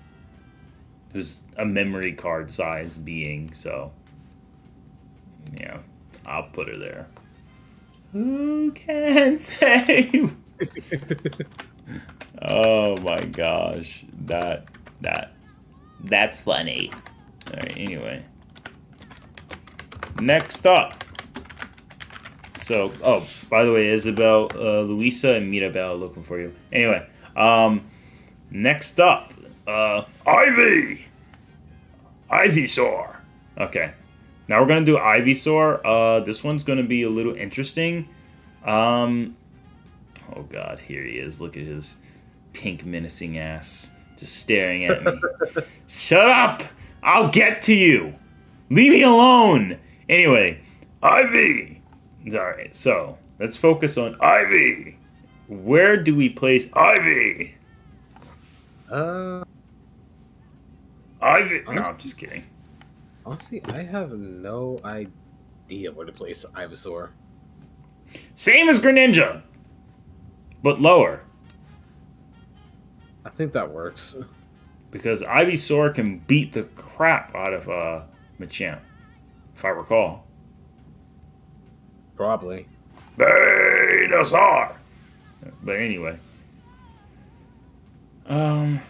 who's a memory card size being, so... Yeah, I'll put her there. Who can say... Oh my gosh. That's funny. Alright, anyway. Next up. So, by the way, Isabelle, Luisa, and Mirabelle are looking for you. Anyway, next up, Ivysaur. Okay. Now we're going to do Ivysaur. This one's going to be a little interesting. Oh god, here he is. Look at his pink menacing ass just staring at me. Shut up! I'll get to you! Leave me alone! Anyway, Ivy! Alright, so let's focus on Ivy! Where do we place Ivy? Ivy! No, I'm just kidding. Honestly, I have no idea where to place Ivysaur. Same as Greninja, but lower. I think that works. Because Ivysaur can beat the crap out of Machamp, if I recall. Probably. Venusaur! But anyway.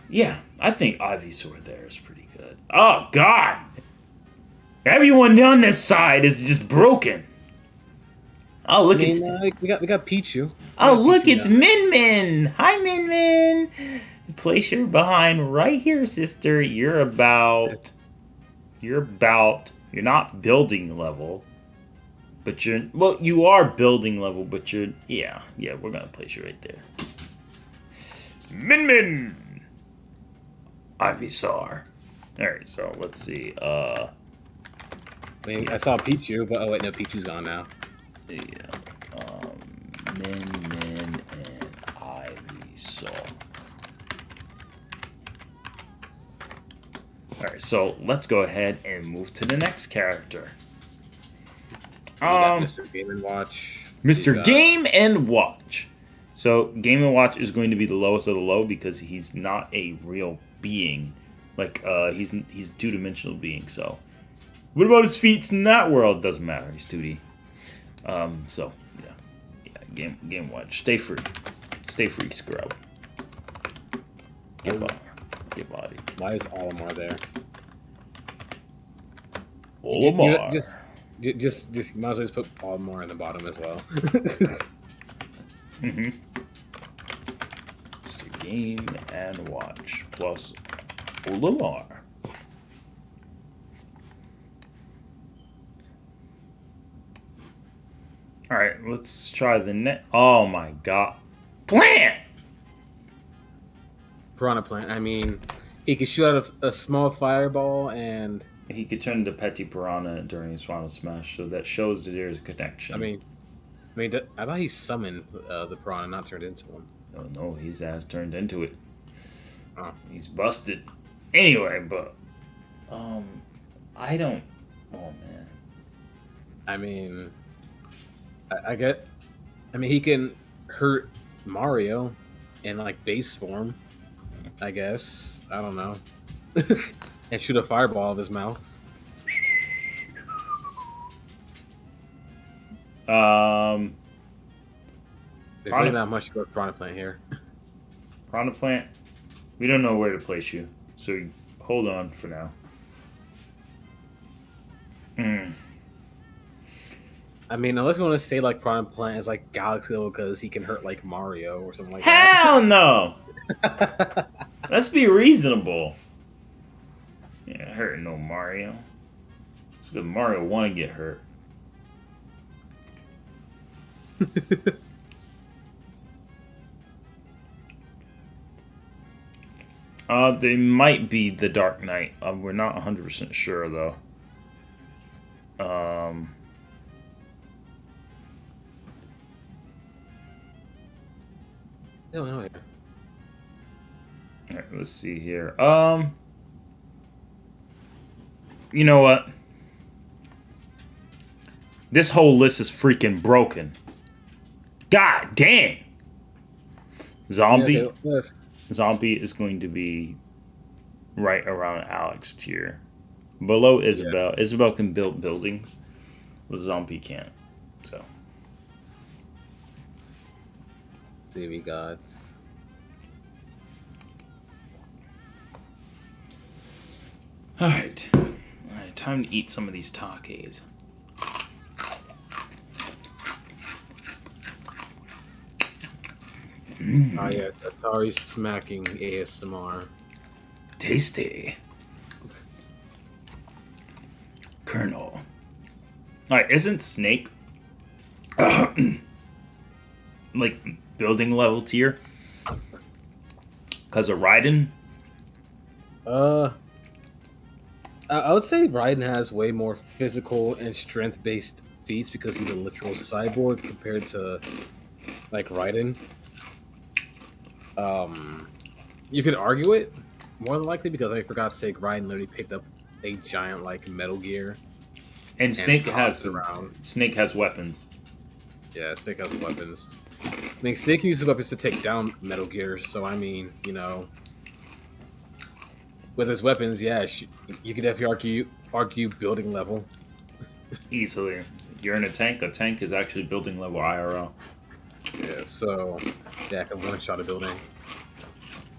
Yeah, I think Ivysaur there is pretty good. Oh, God! Everyone on this side is just broken. Oh, look, it's... we got Pichu. Oh, look, it's Min Min. Hi, Min Min. Place your behind right here, sister. You're not building level. But you are building level, but yeah, we're gonna place you right there. Min Min! Ivysaur. Alright, so let's see. I saw Pichu, but oh wait, no, Pichu's gone now. Yeah. Min Min and Ivysaur. Alright, so let's go ahead and move to the next character. We got Mr. Game & Watch. Mr. Game & Watch. So, Game & Watch is going to be the lowest of the low because he's not a real being. Like, he's a two-dimensional being, so... What about his feats in that world? Doesn't matter, he's 2D. So, yeah. Game & Watch. Stay free. Stay free, scrub. Get body. Why is Olimar there? Olimar. Just might as well just put Olimar in the bottom as well. Mm-hmm. It's Game & Watch plus Olimar. Alright, let's try the net. Oh my god. Plant! Piranha Plant. I mean, he could shoot out a small fireball and... He could turn into Petty Piranha during his final smash, so that shows that there's a connection. I thought he summoned the Piranha, not turned into one. Oh no, his ass turned into it. Oh. He's busted. Anyway, but... I don't... Oh, man. I mean... he can hurt Mario in, like, base form, I guess. I don't know. And shoot a fireball out of his mouth. There's really not much to go with Piranha Plant here. Piranha Plant, we don't know where to place you, so hold on for now. I mean, unless you want to say, like, Piranha Plant is, like, Galaxy level because he can hurt, like, Mario or something like that. Hell no! Let's be reasonable. Yeah, hurting no Mario. It's good Mario want to get hurt. They might be the Dark Knight. We're not 100% sure, though. I don't know. Alright, let's see here. You know what? This whole list is freaking broken. God dang! Zombie. Yeah, okay. Zombie is going to be right around Alex tier. Below Isabelle. Yeah. Isabelle can build buildings, but Zombie can't. So. Baby God. Alright. Time to eat some of these Takes. Oh yes, Atari smacking ASMR. Tasty. Colonel. Alright, isn't Snake like building level tier? Because of Raiden? I would say Raiden has way more physical and strength-based feats because he's a literal cyborg compared to, like, Raiden. You could argue it, more than likely, because, for God's sake, Raiden literally picked up a giant, like, Metal Gear. And Snake has weapons. Yeah, Snake has weapons. I mean, Snake uses weapons to take down Metal Gear, so, I mean, you know... With his weapons, yeah, you could definitely argue building level. Easily. You're in a tank. A tank is actually building level IRL. Yeah, so yeah, I can one-shot a building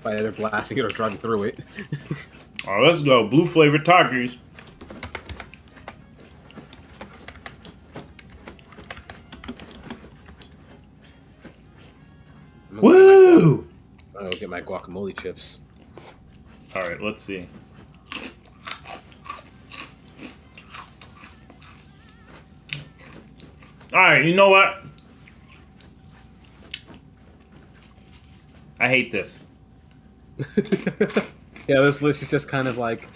by either blasting it or driving through it. All right, let's go. Blue flavored Takis. Woo! I'm gonna go get my guacamole chips. All right, let's see. All right, you know what? I hate this. Yeah, this list is just kind of like...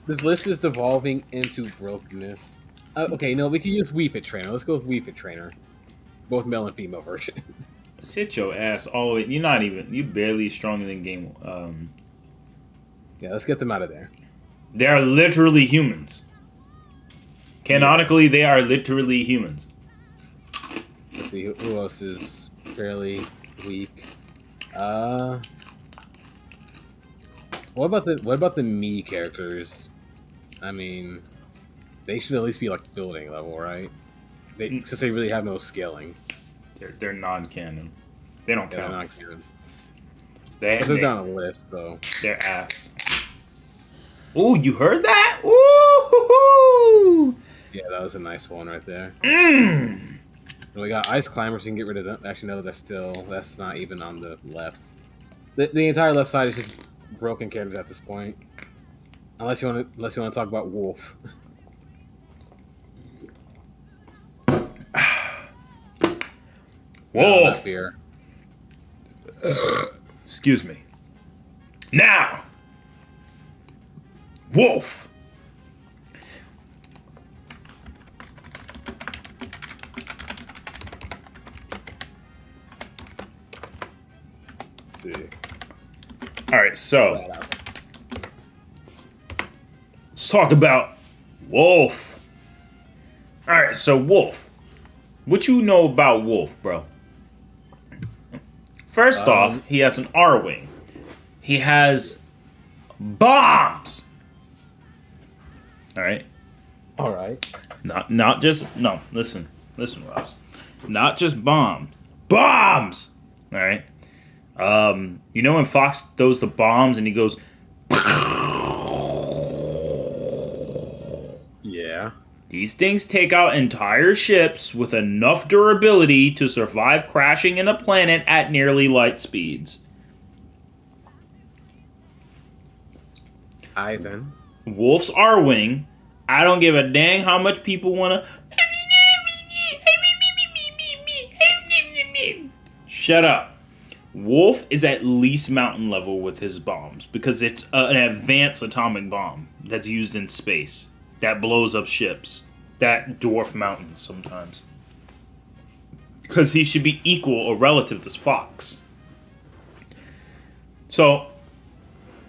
This list is devolving into brokenness. Okay, no, we can use Wii Fit Trainer. Let's go with Wii Fit Trainer. Both male and female version. Sit your ass all the way. You're not even. You barely stronger than game. Yeah, let's get them out of there. They are literally humans. Canonically, they are literally humans. Let's see who else is fairly weak. What about the Mii characters? I mean, they should at least be like building level, right? Since they really have no scaling. They're non-canon. They don't Yeah, count. they're not canon. They're They're on a list though. They're ass. Ooh, you heard that? Ooh! Yeah, that was a nice one right there. Mmm. We got Ice Climbers. You can get rid of them. Actually, no, that's not even on the left. The entire left side is just broken characters at this point. Unless you want to talk about Wolf. Wolf. Beer. Excuse me. Now, Wolf. See. All right, so let's talk about Wolf. All right, so Wolf. What you know about Wolf, bro? First off, he has an R-wing. He has bombs. All right. All right. Not just no. Listen, Ross. Not just bombs. Bombs. All right. You know when Fox throws the bombs and he goes. Yeah. These things take out entire ships with enough durability to survive crashing in a planet at nearly light speeds. Ivan. Wolf's R-wing. I don't give a dang how much people want to. Shut up. Wolf is at least mountain level with his bombs because it's an advanced atomic bomb that's used in space that blows up ships that dwarf mountains sometimes. Because he should be equal or relative to Fox. So,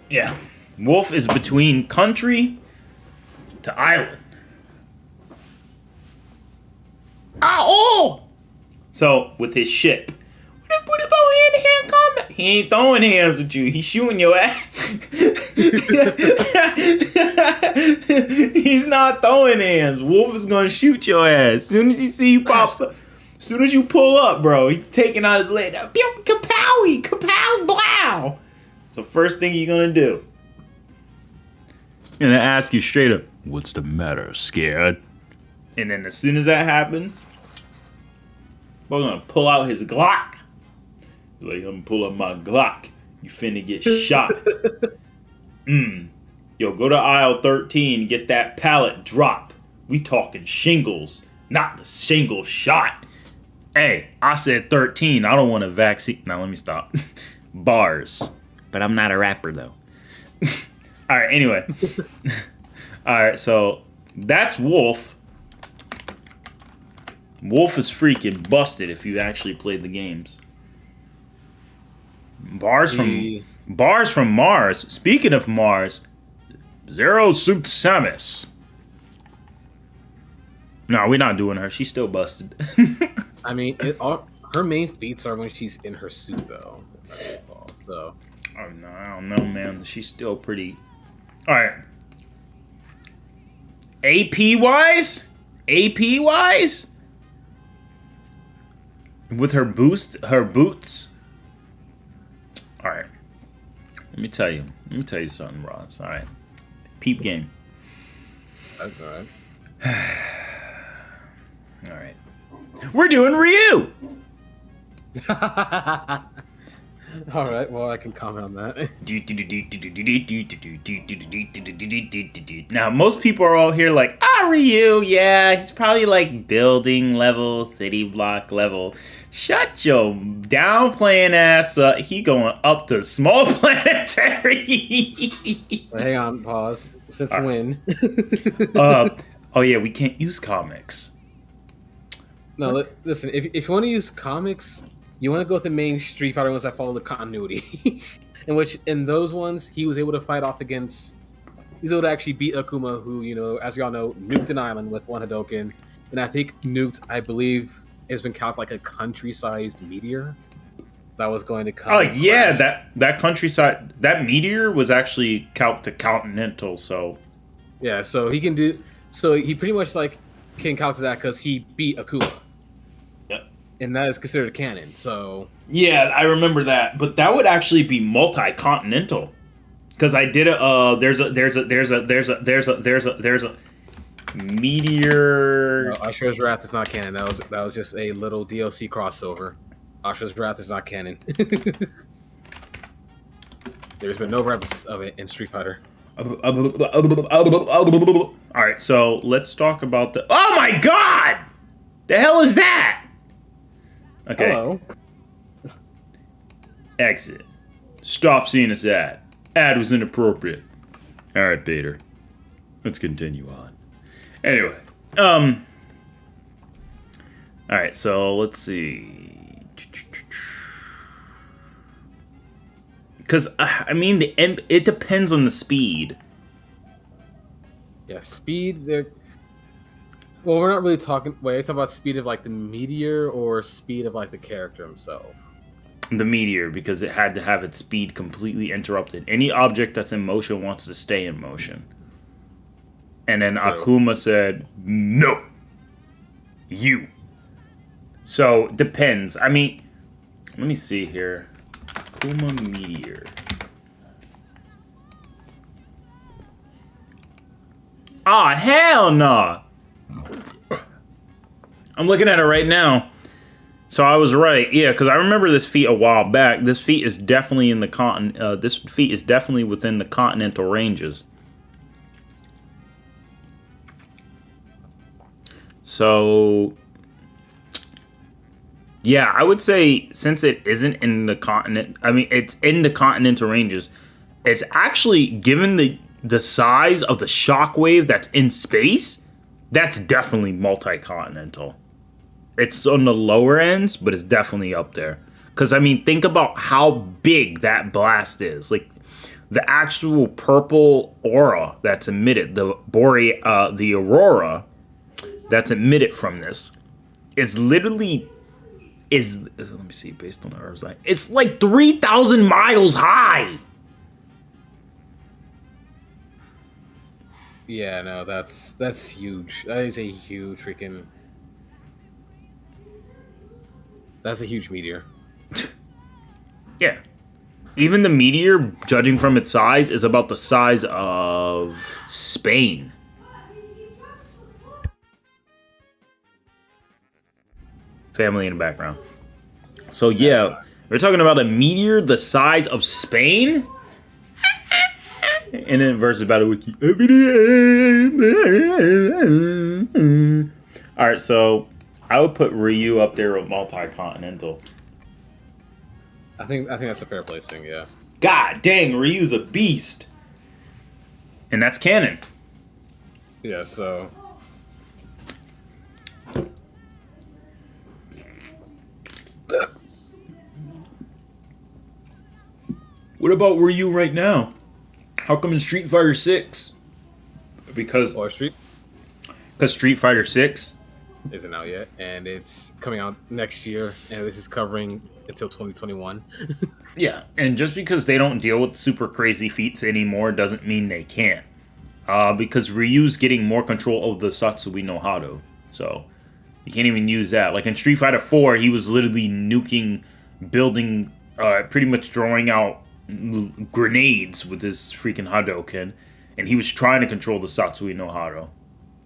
yeah. Wolf is between country to island. Oh! So, with his ship. What about hand-to-hand combat? He ain't throwing hands with you. He's shooting your ass. He's not throwing hands. Wolf is gonna shoot your ass. As soon as he see you pop up. As soon as you pull up, bro, he's taking out his leg. Kapowie! Kapow! Blow! So first thing you're gonna do. Gonna ask you straight up, what's the matter, scared? And then as soon as that happens, we're gonna pull out his Glock. Like, I'm gonna pull out my Glock. You finna get shot. Yo, go to aisle 13, get that pallet drop. We talking shingles, not the single shot. Hey, I said 13. I don't want a vaccine. Now let me stop. Bars. But I'm not a rapper though. Alright, anyway. Alright, so that's Wolf. Wolf is freaking busted if you actually played the games. Bars from Mars. Speaking of Mars, Zero Suit Samus. No, we're not doing her. She's still busted. I mean, her main feats are when she's in her suit, though. So. Oh, no, I don't know, man. She's still pretty. All right. AP wise, AP wise, with her boots. All right. Let me tell you something, Ross. All right. Peep game. That's all right. All right. We're doing Ryu. All right. Well, I can comment on that. Now, most people are all here like, Ryu, yeah, he's probably like building level, city block level. Shut your downplaying ass up. He going up to small planetary. Hang on. Pause. Since when? Oh yeah, we can't use comics. No, listen. If you want to use comics, you want to go with the main Street Fighter ones that follow the continuity. In those ones, he was able to fight off against. He was able to actually beat Akuma, who, as you all know, nuked an island with one Hadoken. And I think nuked, I believe, has been counted like a country-sized meteor that was going to come. Oh yeah, that countryside, that meteor was actually count to continental. So yeah, so he can do. So he pretty much can count to that because he beat Akuma. Yep. And that is considered canon. So yeah, I remember that, but that would actually be multi-continental because I did a. There's a meteor. No, Usher's Wrath is not canon. That was just a little DLC crossover. Usher's Wrath is not canon. There's been no reference of it in Street Fighter. Alright, so let's talk about the. Oh my god! The hell is that? Okay. Hello. Exit. Stop seeing this ad. Ad was inappropriate. Alright, Peter. Let's continue on. Anyway. Alright, so let's see. Because, it depends on the speed. Yeah, speed. Well, we're not really talking. Wait, are you talking about speed of the meteor or speed of the character himself? The meteor, because it had to have its speed completely interrupted. Any object that's in motion wants to stay in motion. And then True. Akuma said, no. You. So, depends. Let me see here. Akuma Meteor. Ah, hell no! I'm looking at it right now. So I was right, yeah, because I remember this feat a while back. This feat is definitely in the This feat is definitely within the continental ranges. So, yeah, I would say since it isn't in the continent, it's in the continental ranges. It's actually, given the size of the shockwave that's in space, that's definitely multi-continental. It's on the lower ends, but it's definitely up there. Because, think about how big that blast is. The actual purple aura that's emitted, the aurora that's emitted from this is literally... let me see, based on the Earth's light. It's 3,000 miles high! Yeah, no, that's huge. That is a huge freaking... That's a huge meteor. Yeah. Even the meteor, judging from its size, is about the size of Spain. Family in the background. So yeah, we're talking about a meteor the size of Spain? And then versus Battle Wiki. Alright, so I would put Ryu up there with multi-continental. I think that's a fair placing, yeah. God dang, Ryu's a beast. And that's canon. Yeah, so... What about Ryu right now? How come in Street Fighter 6? Because Street Fighter 6 isn't out yet, and it's coming out next year, and this is covering until 2021. Yeah, and just because they don't deal with super crazy feats anymore doesn't mean they can't. Because Ryu's getting more control of the Satsui no Hado. So you can't even use that. Like in Street Fighter 4, he was literally nuking, building, pretty much throwing out grenades with his freaking Hadouken, and he was trying to control the Satsui no Hado.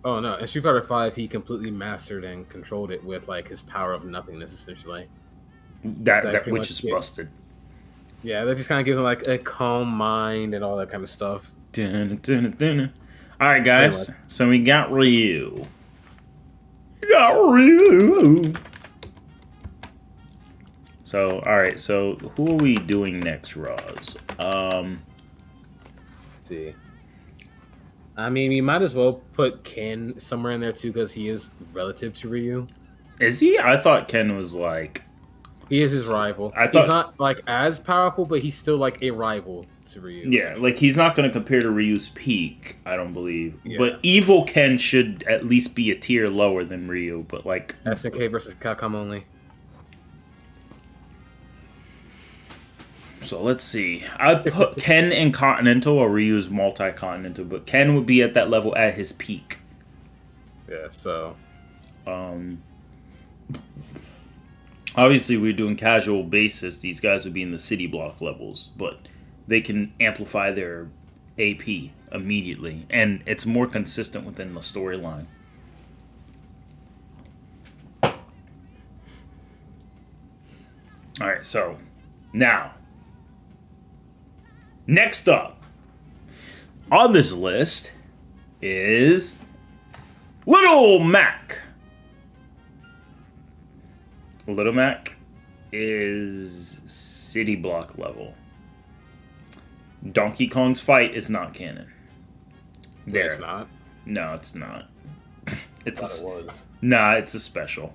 Oh no! In Street Fighter V, he completely mastered and controlled it with like his power of nothingness, essentially. That which is busted. Yeah, that just kind of gives him like a calm mind and all that kind of stuff. All right, guys. So we got Ryu. So, all right. So, who are we doing next, Roz? Let's see. I mean, you might as well put Ken somewhere in there too, because he is relative to Ryu. Is he? I thought Ken was like. He is his rival. He's not like as powerful, but he's still like a rival to Ryu. Yeah, like he's not going to compare to Ryu's peak, I don't believe. Yeah. But evil Ken should at least be a tier lower than Ryu, but like SNK versus Capcom only. So let's see. I'd put Ken in Continental, or Ryu's multi-continental, but Ken would be at that level at his peak. Yeah, so obviously we're doing casual basis. These guys would be in the city block levels, but they can amplify their AP immediately, and it's more consistent within the storyline. Alright, so now next up on this list is Little Mac. Little Mac is city block level. Donkey Kong's fight is not canon. There. It's not? No, it's not. It was. Nah, it's a special.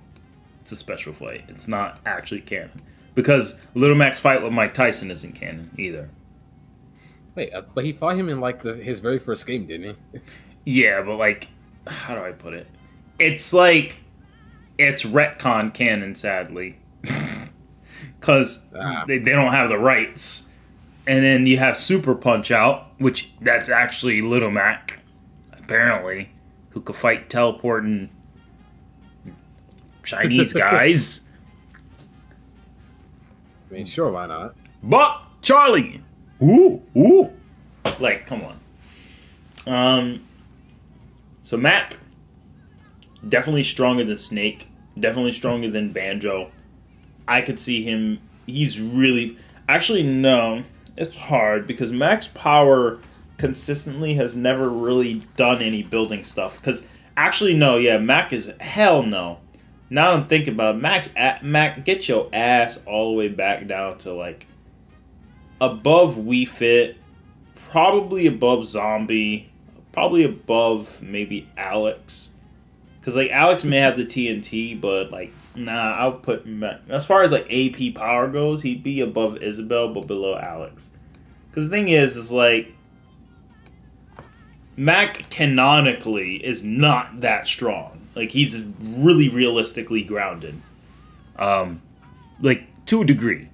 It's a special fight. It's not actually canon. Because Little Mac's fight with Mike Tyson isn't canon either. Wait, but he fought him in like his very first game, didn't he? Yeah, but like, how do I put it? It's like, it's retcon canon, sadly. Because they don't have the rights. And then you have Super Punch Out, which that's actually Little Mac, apparently, who could fight teleporting Chinese guys. I mean, sure, why not? But Charlie, ooh, like, come on. So Mac, definitely stronger than Snake, definitely stronger than Banjo. I could see him. He's really, actually no. It's hard because Mac's power consistently has never really done any building stuff. Because actually, no, yeah, Mac is hell no. Now that I'm thinking about it, Mac, get your ass all the way back down to like above Wii Fit, probably above Zombie, probably above maybe Alex. Because like Alex may have the TNT, but like nah, I'll put Mac. As far as like AP power goes, he'd be above Isabelle but below Alex. Because the thing is like Mac canonically is not that strong. Like he's really realistically grounded, like to a degree.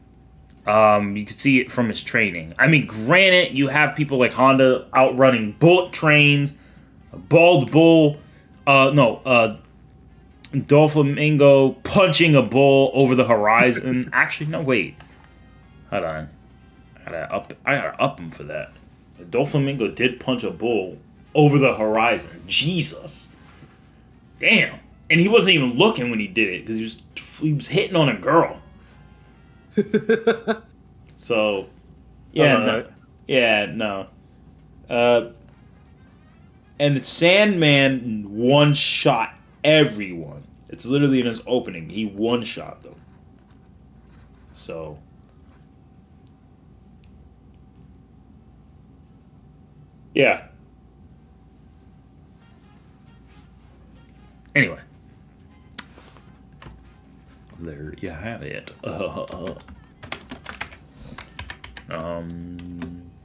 You can see it from his training. I mean, granted, you have people like Honda outrunning bullet trains, Bald Bull. Doflamingo punching a bull over the horizon. Actually, no, wait. Hold on. I gotta up him for that. Doflamingo did punch a bull over the horizon. Jesus. Damn. And he wasn't even looking when he did it, because he was hitting on a girl. So, yeah, no. Yeah, no. And Sandman one-shot everyone. It's literally in his opening. He one-shot them. So. Yeah. Anyway. There you have it.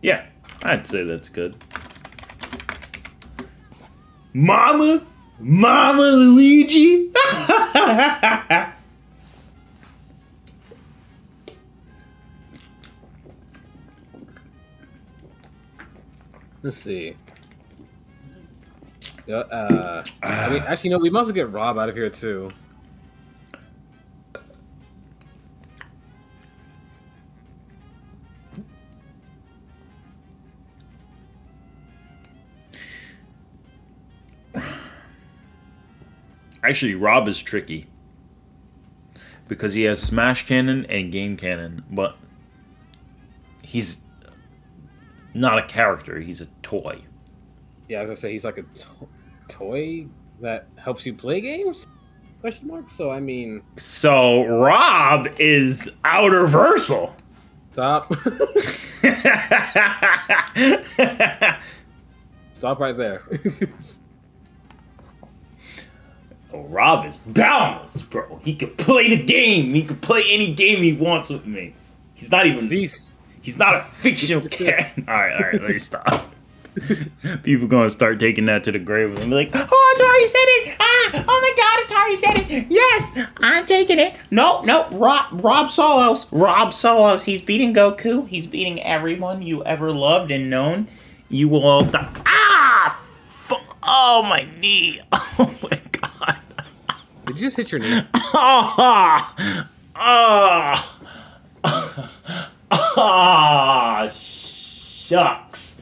Yeah, I'd say that's good. Mama Luigi. Let's see. I mean, actually, no. We must get Rob out of here too. Actually, Rob is tricky because he has Smash Cannon and Game Cannon, but he's not a character. He's a toy. Yeah, as I say, he's like a toy that helps you play games? Question mark. So I mean, So Rob is outer versal. stop. Stop right there. Oh, Rob is boundless, bro. He can play the game. He can play any game he wants with me. He's not even. Cease. He's not a fictional character. All right, let me stop. People gonna start taking that to the grave and be like, "Oh, it's already said it! Ah, oh my God, it's already said it! Yes, I'm taking it. No, Rob Solos. He's beating Goku. He's beating everyone you ever loved and known. You will all die. Ah! Oh my knee! Oh my God! Did you just hit your knee? Ah! Ah! Ah! Shucks!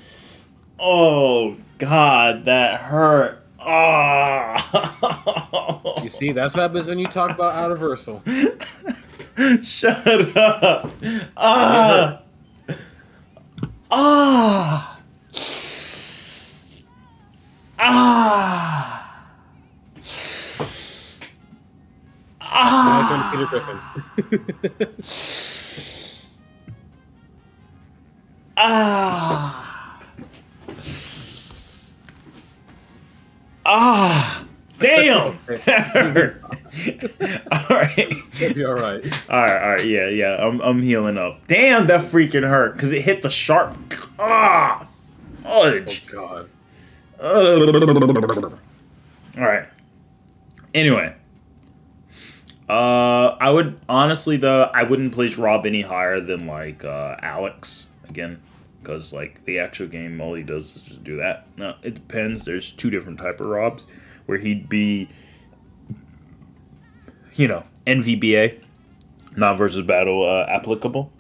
Oh God, that hurt! Ah! You see, that's what happens when you talk about out of versal. Shut up! Ah! Ah! Ah! Now it's on Peter Griffin. Ah! Ah! Damn! That hurt. All right. It'll be all right. All right, yeah. I'm healing up. Damn, that freaking hurt because it hit the sharp. Ah, fudge. Oh God. All right. Anyway, I would honestly though I wouldn't place Rob any higher than like Alex again because like the actual game all he does is just do that. No, it depends. There's two different type of Robs where he'd be, NVBA, not versus battle applicable.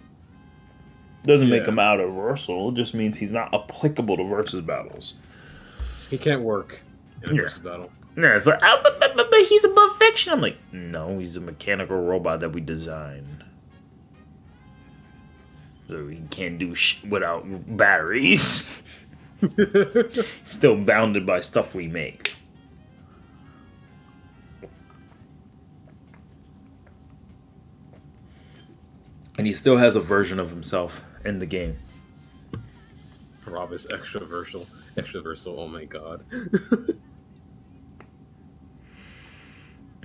Doesn't make him out of versal. It just means he's not applicable to versus battles. He can't work in a versus battle. Yeah, it's like, but he's above fiction. I'm like, no, he's a mechanical robot that we designed. So he can't do without batteries. Still bounded by stuff we make. And he still has a version of himself in the game. Rob is extraversal. Extraversal, oh my God.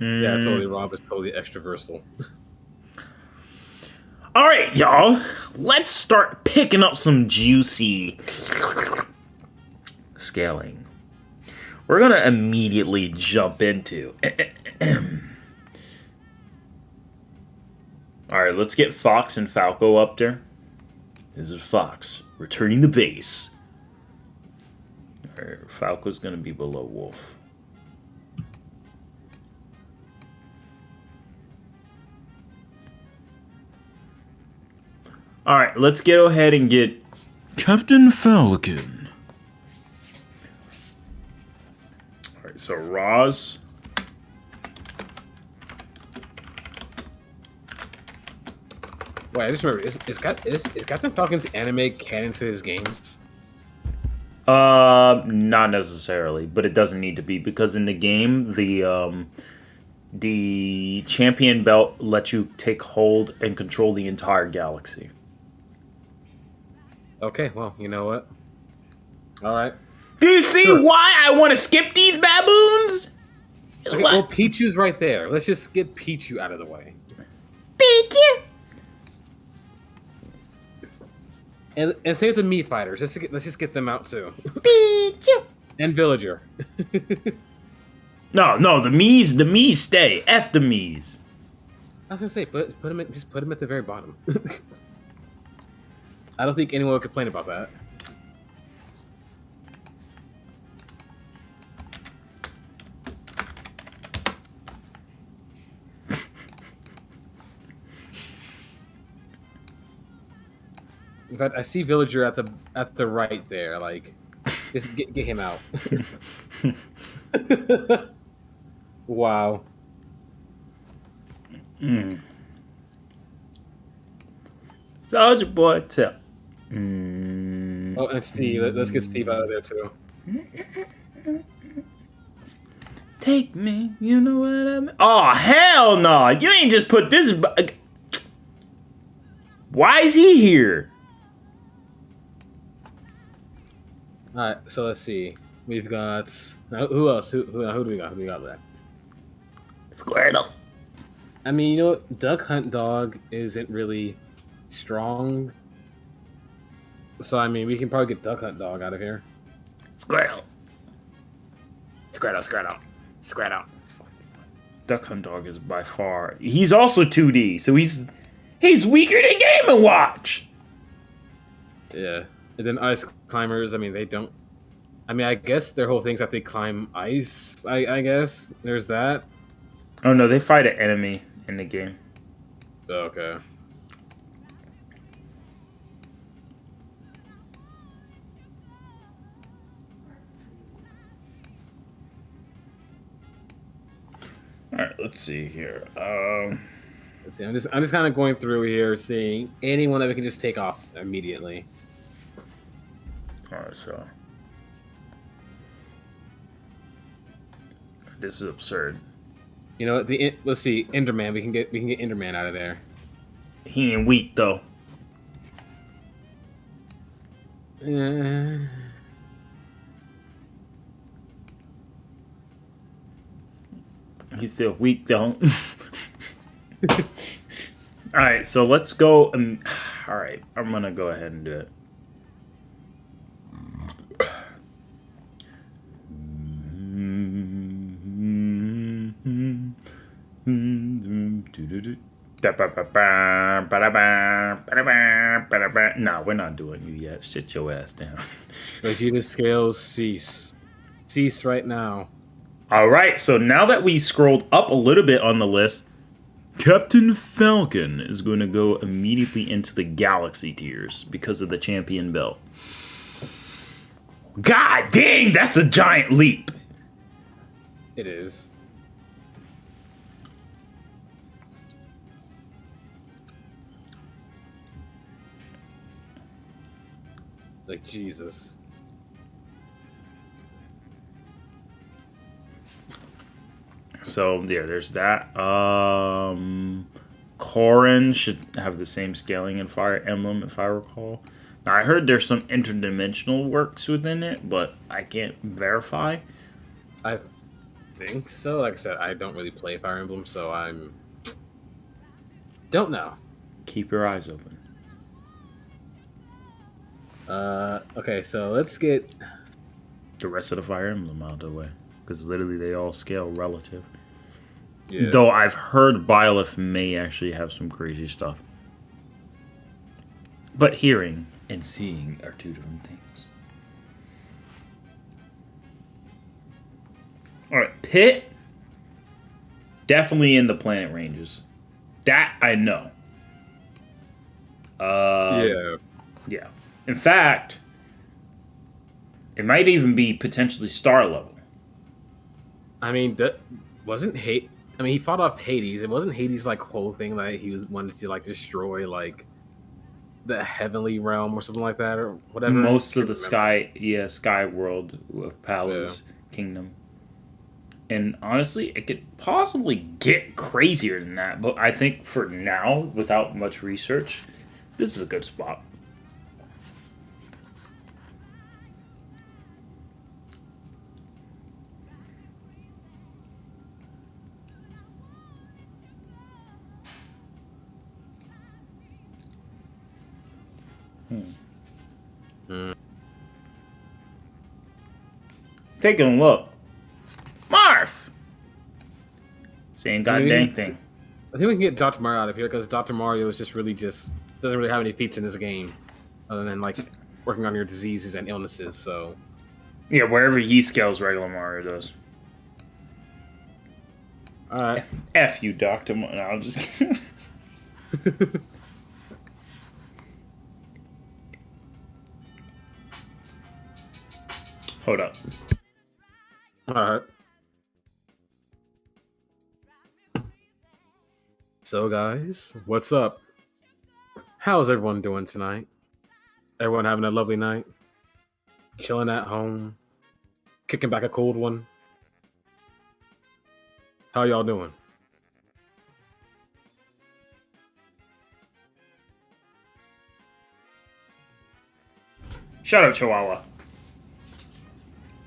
Yeah, totally. Rob is totally extraversal. All right, y'all. Let's start picking up some juicy scaling. We're going to immediately jump into... All right, let's get Fox and Falco up there. This is Fox returning the base. All right, Falco's going to be below Wolf. All right, let's go ahead and get Captain Falcon. All right, so Roz. Wait, I just remember, is Captain Falcon's anime canon to his games? Not necessarily, but it doesn't need to be because in the game, the champion belt lets you take hold and control the entire galaxy. Okay, well, you know what? All right. Do you see why I want to skip these baboons? Okay, well, Pichu's right there. Let's just get Pichu out of the way. Pichu. And same with the Mii fighters. Let's just get them out too. Pichu. And Villager. No, the Miis stay. F the Miis. I was gonna say, put him at the very bottom. I don't think anyone would complain about that. In fact, I see Villager at the right there. Like, just get him out. Wow. Soldier boy, tell. Oh, and Steve. Let's get Steve out of there too. Take me, you know what I mean? Oh, hell no! You ain't just put this. Why is he here? All right, so let's see. We've got who else? Who do we got? Who do we got left? Squirtle. I mean, you know what? Duck Hunt Dog isn't really strong. So, I mean, we can probably get Duck Hunt Dog out of here. Squirtle. Squirtle. Duck Hunt Dog is by far. He's also 2D, so he's weaker than Game & Watch. Yeah. And then Ice Climbers, I mean, they don't... I mean, I guess their whole thing's that they climb ice, I guess. There's that. Oh no, they fight an enemy in the game. Okay. All right, let's see here. Let's see, I'm just kind of going through here, seeing anyone that we can just take off immediately. All right, so this is absurd. You know what? Let's see, Enderman. We can get Enderman out of there. He ain't weak though. He's still weak though. All right, so let's go. All right, I'm gonna go ahead and do it. No, we're not doing you yet. Sit your ass down. Vegeta scales cease. Cease right now. All right, so now that we scrolled up a little bit on the list, Captain Falcon is going to go immediately into the Galaxy tiers because of the champion belt. God dang, that's a giant leap. It is. Like, Jesus. So, yeah, there's that. Corrin should have the same scaling in Fire Emblem, if I recall. Now, I heard there's some interdimensional works within it, but I can't verify. I think so. Like I said, I don't really play Fire Emblem, so I'm... Don't know. Keep your eyes open. Okay, so let's get... The rest of the Fire Emblem out of the way. Because literally they all scale relative. Yeah. Though I've heard Byleth may actually have some crazy stuff. But hearing and seeing are two different things. Alright, Pit. Definitely in the planet ranges. That I know. Yeah. Yeah. In fact, it might even be potentially star level. I mean, that wasn't hate. I mean, he fought off Hades. It wasn't Hades' like whole thing that he was wanted to like destroy like the heavenly realm or something like that or whatever. Most of the sky world of Palu's kingdom. And honestly, it could possibly get crazier than that. But I think for now, without much research, this is a good spot. Taking a look. Marth! Same goddamn thing. I think we can get Dr. Mario out of here because Dr. Mario is just really doesn't really have any feats in this game other than like working on your diseases and illnesses, so... Yeah, wherever he scales, regular Mario does. Alright. F you, Dr. Mario. No, I'll just... Hold up. All right. So, guys, what's up? How's everyone doing tonight? Everyone having a lovely night? Chilling at home? Kicking back a cold one? How y'all doing? Shut up, Chihuahua.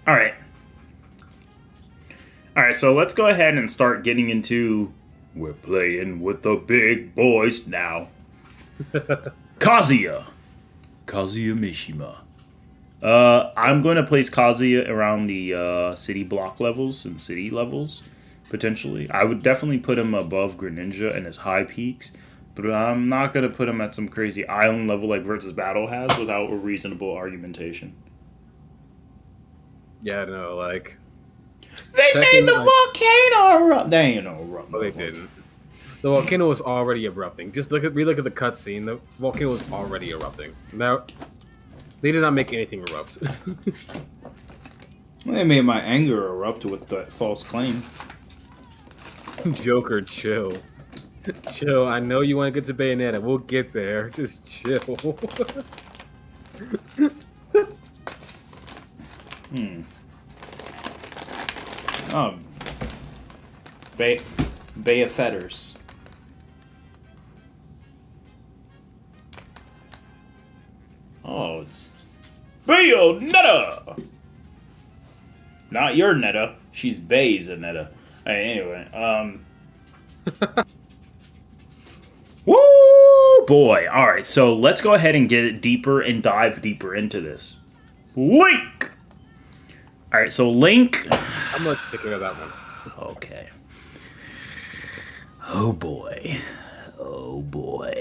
Alright. Alright, so let's go ahead and start getting into... We're playing with the big boys now. Kazuya Mishima. I'm going to place Kazuya around the city block levels and city levels, potentially. I would definitely put him above Greninja and his high peaks, but I'm not going to put him at some crazy island level like Versus Battle has without a reasonable argumentation. Yeah, no, like... They made the volcano erupt! They ain't no erupt. No, they didn't. The volcano was already erupting. Just relook at the cutscene. The volcano was already erupting. Now, they did not make anything erupt. They made my anger erupt with that false claim. Joker, chill. Chill. I know you want to get to Bayonetta. We'll get there. Just chill. Oh. Bay of Feathers. Oh, it's Bayonetta! Not your Netta. She's Bay's Netta. Anyway, Woo, boy. Alright, so let's go ahead and get it deeper and dive deeper into this. Link! Alright, so Link... I'm much thicker of that one. Okay. Oh boy. Oh boy.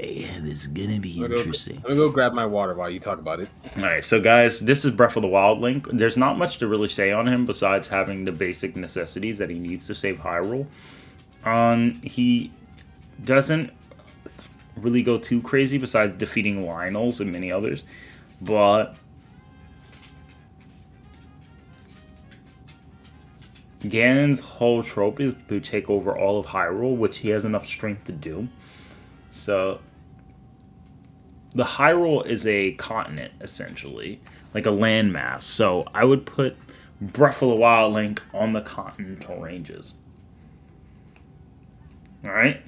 This is gonna be interesting. I'm gonna go grab my water while you talk about it. Alright, so guys, this is Breath of the Wild Link. There's not much to really say on him besides having the basic necessities that he needs to save Hyrule. He doesn't really go too crazy besides defeating Lionels and many others. But Ganon's whole trope is to take over all of Hyrule, which he has enough strength to do. So, the Hyrule is a continent, essentially, like a landmass. So, I would put Breath of the Wild Link on the continental ranges. Alright?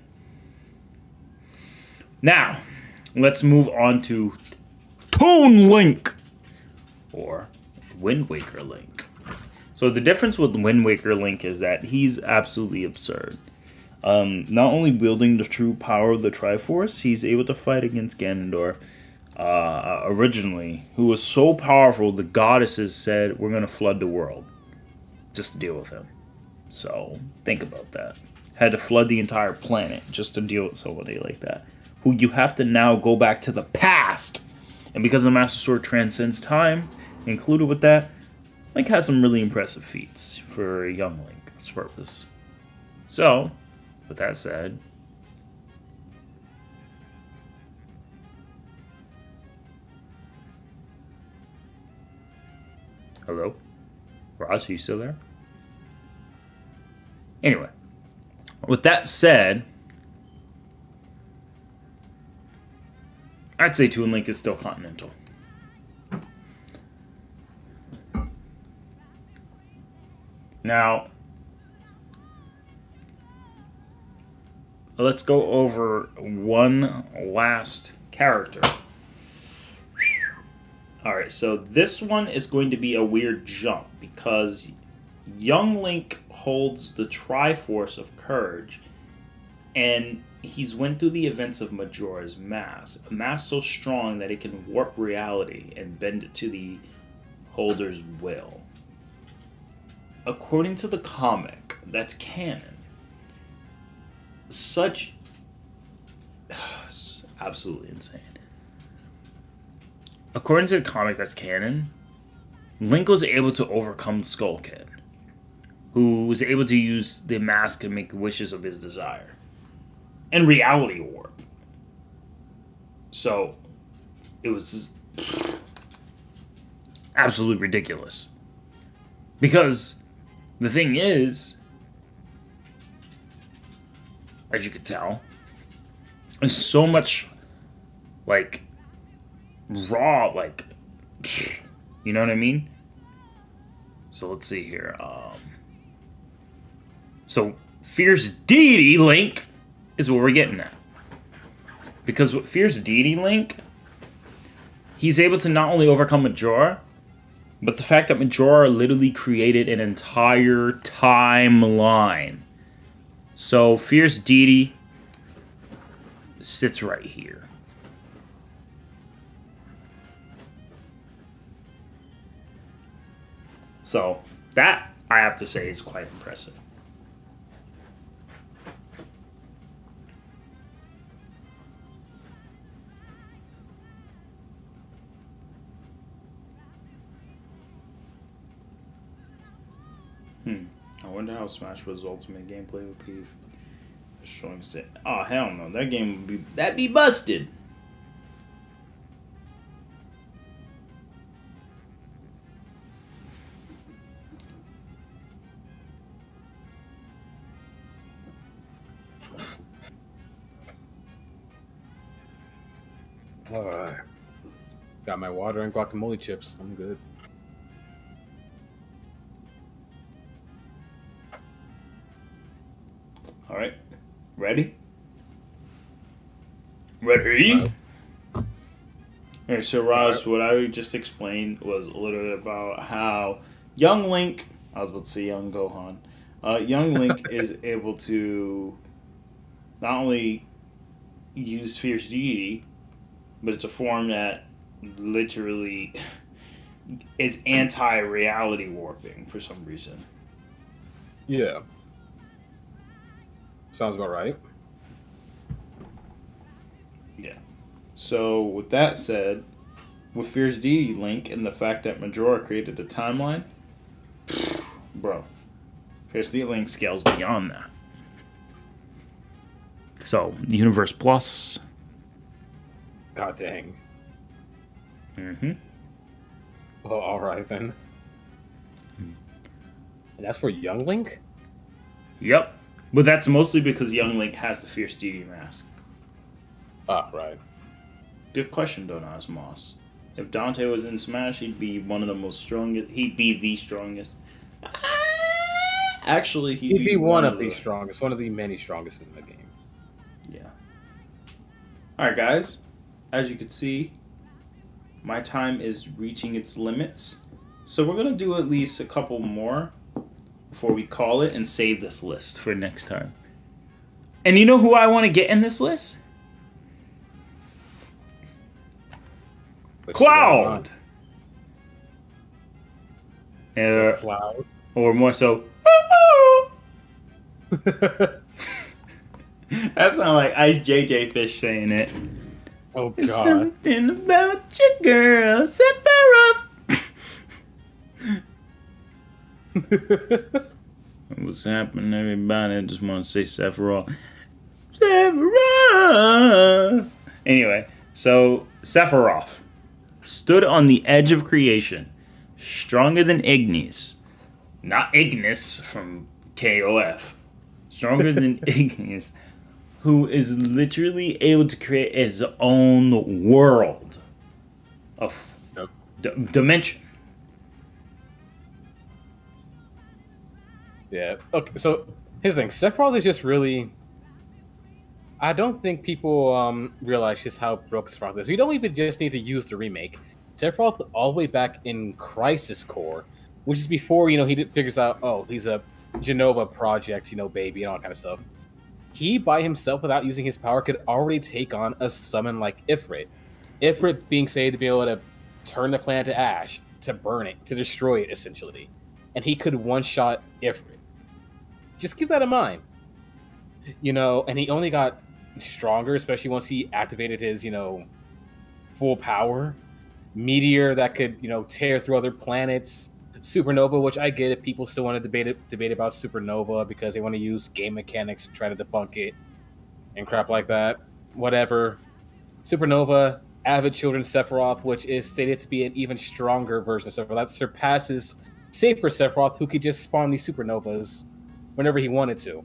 Now, let's move on to Toon Link, or Wind Waker Link. So the difference with Wind Waker Link is that he's absolutely absurd. Not only wielding the true power of the Triforce, he's able to fight against Ganondorf originally, who was so powerful the goddesses said, we're going to flood the world just to deal with him. So, think about that. Had to flood the entire planet just to deal with somebody like that, who you have to now go back to the past. And because the Master Sword transcends time, included with that, Link has some really impressive feats for a young Link's purpose. So, with that said, hello? Ross, are you still there? Anyway, with that said, I'd say Toon Link is still continental. Now, let's go over one last character. Alright, so this one is going to be a weird jump because young Link holds the Triforce of Courage, and he's went through the events of Majora's Mask. A mask so strong that it can warp reality and bend it to the holder's will. According to the comic, that's canon. Such... absolutely insane. According to the comic that's canon, Link was able to overcome Skull Kid, who was able to use the mask and make wishes of his desire. And reality warp. So, it was absolutely ridiculous. Because the thing is, as you could tell, there's so much, like, raw, like, you know what I mean? So let's see here. So Fierce Deity Link is what we're getting at. Because with Fierce Deity Link, he's able to not only overcome Majora, but the fact that Majora literally created an entire timeline. So Fierce Deity sits right here. So that, I have to say, is quite impressive. I wonder how Smash Bros. Ultimate gameplay would be showing set. Oh hell no, that game that'd be busted. Alright. Got my water and guacamole chips. I'm good. All right, ready? Ready? Okay, so Raj, what I just explained was a little bit about how young Link, I was about to say young Gohan, young Link is able to not only use Fierce Deity, but it's a form that literally is anti-reality warping for some reason. Yeah. Sounds about right. Yeah. So, with that said, with Fierce Deity Link and the fact that Majora created a timeline, bro, Fierce Deity Link scales beyond that. So, Universe Plus. God dang. Mm-hmm. Well, alright then. And that's for Young Link? Yep. But that's mostly because Young Link has the Fierce Deity mask. Ah, right. Good question, Donas Moss. If Dante was in Smash, he'd be one of the most strongest. He'd be the strongest. Actually, He'd be one of the strongest. One of the many strongest in the game. Yeah. Alright, guys. As you can see, my time is reaching its limits. So we're going to do at least a couple more before we call it and save this list for next time. And you know who I want to get in this list? Cloud! Cloud? Or more so, that sounds like Ice JJ Fish saying it. Oh, God. There's something about your girl, Sephiroth. What's happening, everybody? I just want to say Sephiroth. Sephiroth! Anyway, so Sephiroth stood on the edge of creation, stronger than Ignis. Not Ignis from KOF. Stronger than Ignis, who is literally able to create his own world of dimension. Yeah. Okay, so here's the thing. Sephiroth is just really... I don't think people realize just how broke Sephiroth is. We don't even just need to use the remake. Sephiroth all the way back in Crisis Core, which is before, he figures out, oh, he's a Genova project, baby, and all that kind of stuff. He, by himself, without using his power, could already take on a summon like Ifrit. Ifrit being said to be able to turn the planet to ash, to burn it, to destroy it, essentially. And he could one-shot Ifrit. Just keep that in mind. And he only got stronger, especially once he activated his, full power. Meteor that could, tear through other planets. Supernova, which I get if people still want to debate about Supernova because they want to use game mechanics to try to debunk it and crap like that. Whatever. Supernova, Avid Children Sephiroth, which is stated to be an even stronger version of Sephiroth. That surpasses save for Sephiroth, who could just spawn these supernovas whenever he wanted to.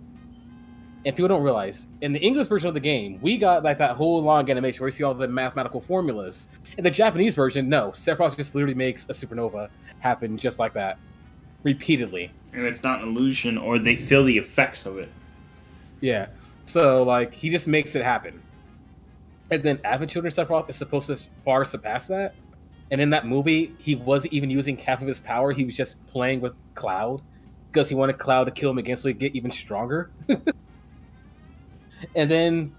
And people don't realize, in the English version of the game, we got like that whole long animation where you see all the mathematical formulas. In the Japanese version, no, Sephiroth just literally makes a supernova happen just like that, repeatedly. And it's not an illusion, or they feel the effects of it. Yeah, so like he just makes it happen. And then Advent Children Sephiroth is supposed to far surpass that. And in that movie, he wasn't even using half of his power. He was just playing with Cloud because he wanted Cloud to kill him again so he'd get even stronger. And then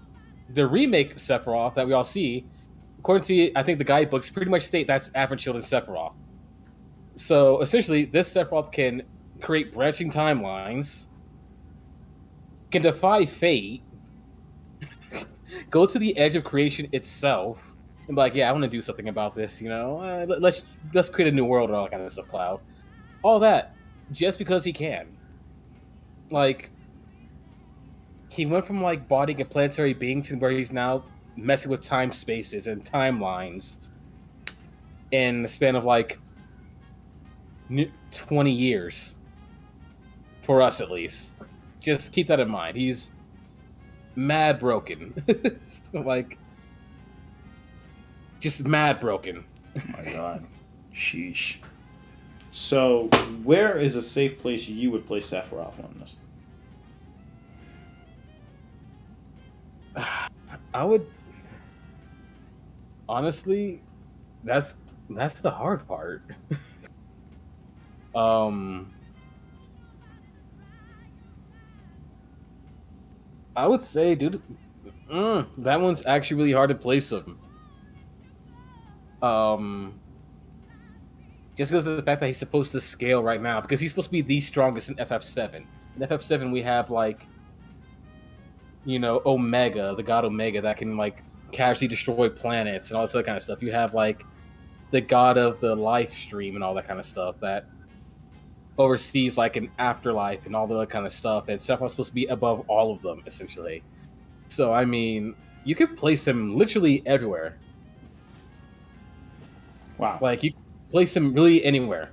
the remake Sephiroth that we all see, according to, I think, the guidebooks, pretty much state that's Advent Children Sephiroth. So essentially, this Sephiroth can create branching timelines, can defy fate, go to the edge of creation itself, and be like, yeah, I want to do something about this, let's create a new world and all that kind of stuff, Cloud. All that, just because he can. Like, he went from, like, bodying a planetary being to where he's now messing with time spaces and timelines in the span of, like, 20 years. For us, at least. Just keep that in mind. He's mad broken. So, like, just mad broken. Oh my god. Sheesh. So, where is a safe place you would play Sephiroth on this? I would... Honestly, that's the hard part. I would say, dude, that one's actually really hard to place him. Just because of the fact that he's supposed to scale right now, because he's supposed to be the strongest in FF7. In FF7, we have, like, Omega, the god Omega, that can, like, casually destroy planets and all this other kind of stuff. You have, like, the god of the life stream and all that kind of stuff that oversees, like, an afterlife and all the other kind of stuff. And Sephiroth's supposed to be above all of them, essentially. So, I mean, you could place him literally everywhere. Wow. Like, you place him really anywhere.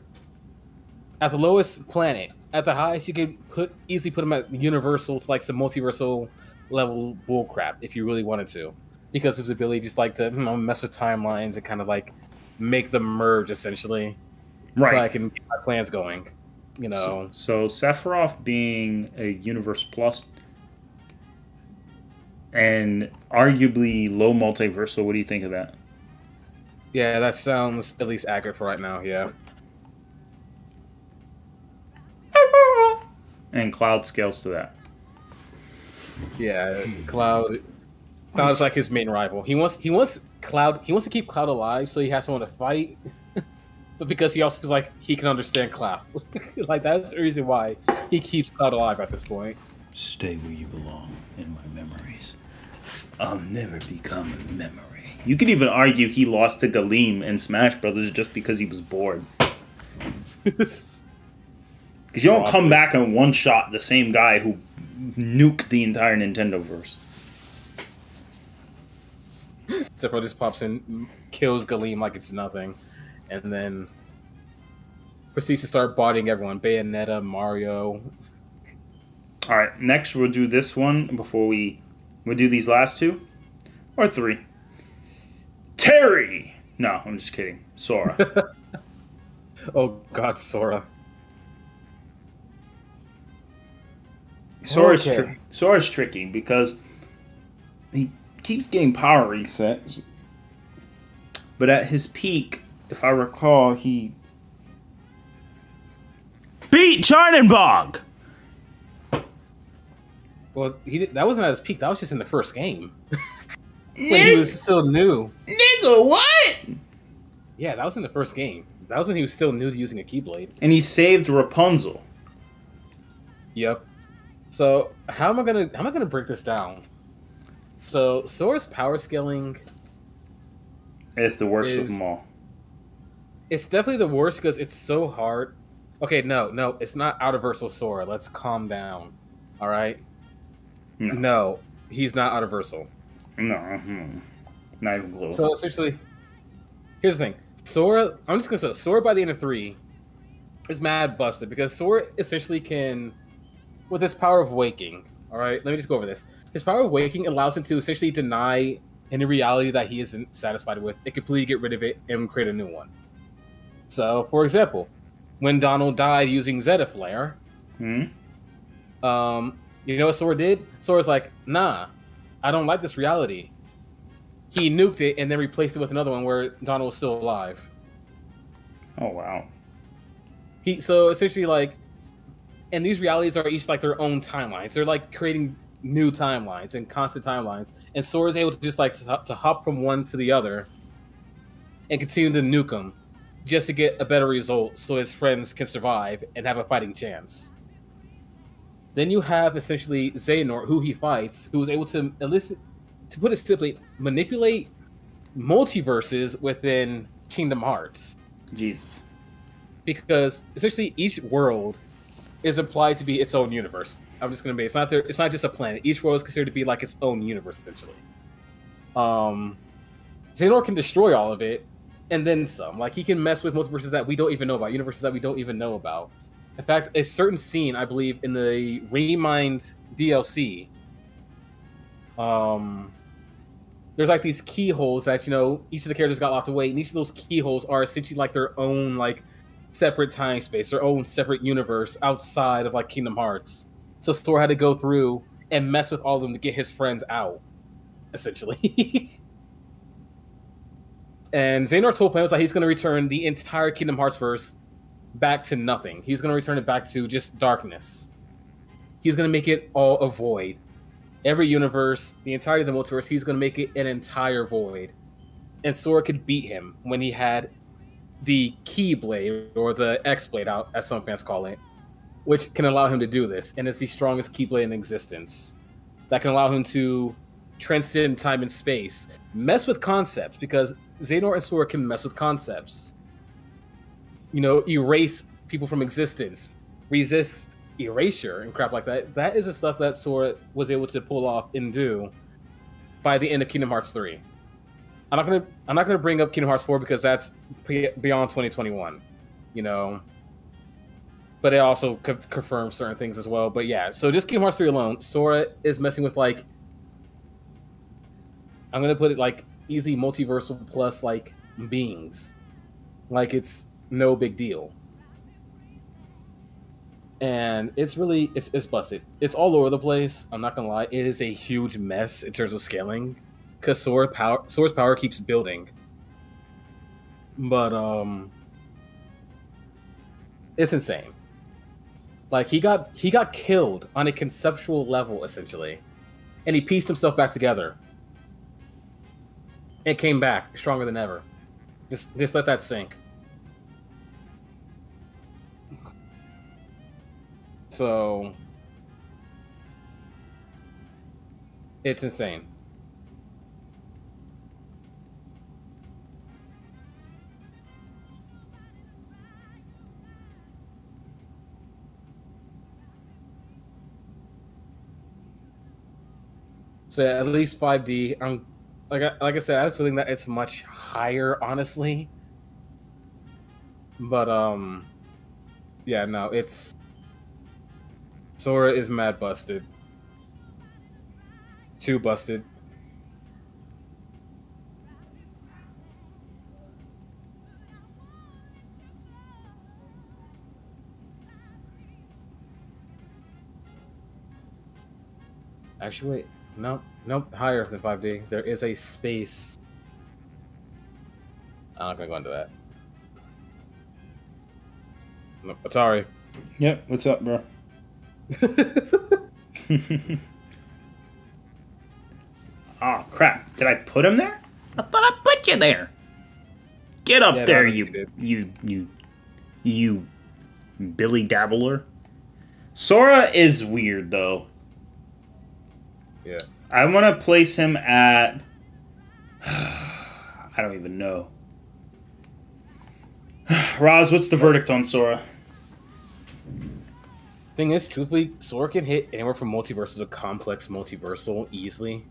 At the lowest planet. At the highest, you could easily put him at universal to, like, some multiversal level bullcrap if you really wanted to. Because of his ability just, like, to mess with timelines and kind of, like, make them merge, essentially. Right. So I can get my plans going. So Sephiroth being a Universe Plus and arguably low multiversal, what do you think of that? Yeah, that sounds at least accurate for right now, yeah. And Cloud scales to that. Yeah, Cloud is like his main rival. He wants to keep Cloud alive, so he has someone to fight. But because he also feels like he can understand Cloud. Like, that's the reason why he keeps Cloud alive at this point. Stay where you belong in my memories. I'll never become a memory. You could even argue he lost to Galeem in Smash Brothers just because he was bored. Because you don't come back and one-shot the same guy who nuked the entire Nintendo-verse. Sephiroth just pops in, kills Galeem like it's nothing, and then proceeds to start bodying everyone. Bayonetta, Mario. Alright, next we'll do this one before we'll do these last two. Or three. Terry! No, I'm just kidding. Sora. Oh god, Sora. Sora's tricky because he keeps getting power resets. But at his peak, if I recall, he beat Charnenbog! Well, that wasn't at his peak. That was just in the first game. When he was still new. Nigga, what? Yeah, that was in the first game. That was when he was still new to using a Keyblade. And he saved Rapunzel. Yep. So how am I gonna break this down? So Sora's power scaling. It's the worst of them all. It's definitely the worst because it's so hard. Okay, no, it's not Universal Sora. Let's calm down. All right. No, he's not Universal. No, not even close. So essentially, here's the thing: Sora. I'm just gonna say Sora by the end of 3 is mad busted because Sora essentially can, with his power of waking. All right, let me just go over this. His power of waking allows him to essentially deny any reality that he isn't satisfied with, and completely get rid of it and create a new one. So, for example, when Donald died using Zeta Flare, you know what Sora did? Sora's like, nah, I don't like this reality. He nuked it and then replaced it with another one where Donald was still alive. Oh, wow. So essentially, like, and these realities are each like their own timelines. They're like creating new timelines and constant timelines. And Sora's able to just like to hop from one to the other and continue to nuke them just to get a better result so his friends can survive and have a fighting chance. Then you have essentially Xehanort, who he fights, who is able to elicit, to put it simply, manipulate multiverses within Kingdom Hearts. Jesus. Because essentially each world is implied to be its own universe. I'm just going to be, it's not just a planet. Each world is considered to be like its own universe, essentially. Xehanort can destroy all of it, and then some. Like, he can mess with multiverses that we don't even know about, universes that we don't even know about. In fact, a certain scene, I believe, in the Remind DLC, there's like these keyholes that, you know, each of the characters got locked away, and each of those keyholes are essentially like their own, like, separate time space, their own separate universe outside of, like, Kingdom Hearts. So Sora had to go through and mess with all of them to get his friends out, essentially. And Xehanort's whole plan was that he's going to return the entire Kingdom Hearts verse back to nothing. He's going to return it back to just darkness. He's going to make it all a void. Every universe, the entirety of the multiverse, he's going to make it an entire void. And Sora could beat him when he had the Keyblade, or the X-Blade, out, as some fans call it, which can allow him to do this. And it's the strongest Keyblade in existence. That can allow him to transcend time and space. Mess with concepts, because Xehanort and Sora can mess with concepts. You know, erase people from existence, resist erasure and crap like that. That is the stuff that Sora was able to pull off and do by the end of Kingdom Hearts 3. I'm not gonna bring up Kingdom Hearts 4 because that's beyond 2021, you know. But it also confirms certain things as well. But yeah, so just Kingdom Hearts 3 alone, Sora is messing with, like, I'm gonna put it like easily multiversal plus like beings. Like, it's no big deal. And it's really, it's busted. It's all over the place. I'm not gonna lie. It is a huge mess in terms of scaling, because Sora's power keeps building. But it's insane. Like, he got killed on a conceptual level, essentially, and he pieced himself back together and came back stronger than ever. Just let that sink. So it's insane. So yeah, at least 5D. I'm like I said, I have a feeling that it's much higher, honestly. But yeah, no, it's Sora is mad busted. Too busted. Actually, wait. Nope, higher than 5D. There is a space. I'm not gonna go into that. Nope, Atari. Yep, what's up, bro? Oh, crap. Did I put him there? I thought I put you there. Get up there, you Billy Dabbler. Sora is weird, though. Yeah. I want to place him at... I don't even know. Roz, what's the verdict on Sora? Thing is, truthfully, Sora can hit anywhere from multiversal to complex multiversal easily.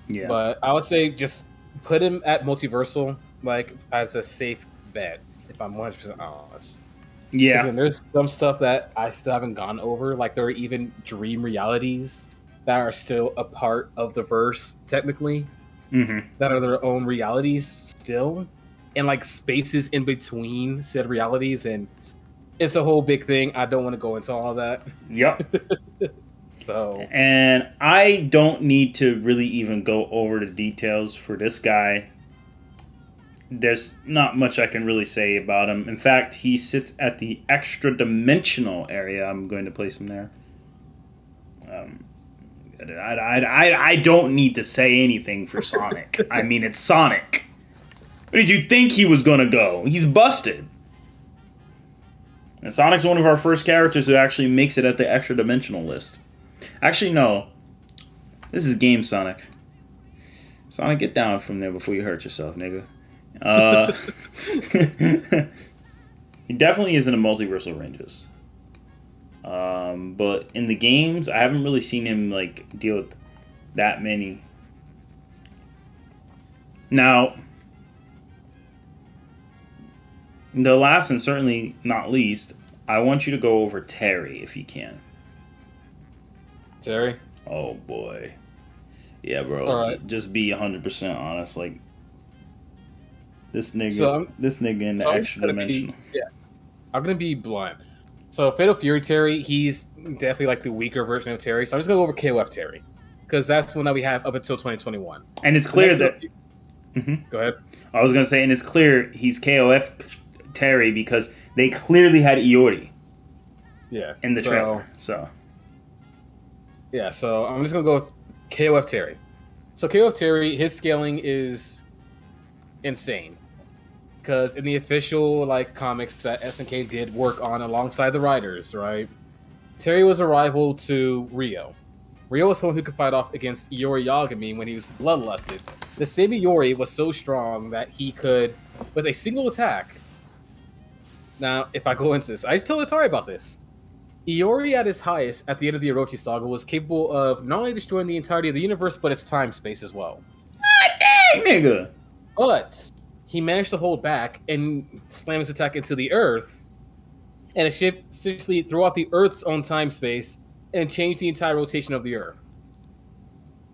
Yeah. But I would say just put him at multiversal, like, as a safe bet, if I'm 100% honest. Yeah. Again, there's some stuff that I still haven't gone over. Like there are even dream realities that are still a part of the verse, technically, that are their own realities still, and like spaces in between said realities, and it's a whole big thing. I don't want to go into all that. Yep. So, And I don't need to really even go over the details for this guy. There's not much I can really say about him. In fact, he sits at the extra dimensional area. I'm going to place him there. I don't need to say anything for Sonic. I mean, it's Sonic. Where did you think he was going to go? He's busted. And Sonic's one of our first characters who actually makes it at the extra dimensional list. Actually, no. This is Game Sonic. Sonic, get down from there before you hurt yourself, nigga. He definitely is in the multiversal ranges. But in the games, I haven't really seen him like deal with that many. Now, the last and certainly not least, I want you to go over Terry if you can. Terry? Oh boy. Yeah, bro. Right. Just be 100% honest. Like, this nigga in the extra dimensional. I'm gonna be blunt. So Fatal Fury Terry, he's definitely like the weaker version of Terry. So I'm just gonna go over KOF Terry, because that's one that we have up until 2021. And it's clear that. Go ahead. I was gonna say, and it's clear he's KOF Terry because they clearly had Iori. Yeah. In the trailer. So. Yeah. So I'm just gonna go with KOF Terry. So KOF Terry, his scaling is insane. Because in the official like comics that SNK did work on alongside the writers, right? Terry was a rival to Ryo. Ryo was someone who could fight off against Iori Yagami when he was bloodlusted. The same Iori was so strong that he could, with a single attack. Now, if I go into this, I just told Atari about this. Iori at his highest at the end of the Orochi Saga was capable of not only destroying the entirety of the universe, but its time space as well. God dang, nigga! But he managed to hold back and slam his attack into the Earth, and essentially throw out the Earth's own time space and change the entire rotation of the Earth.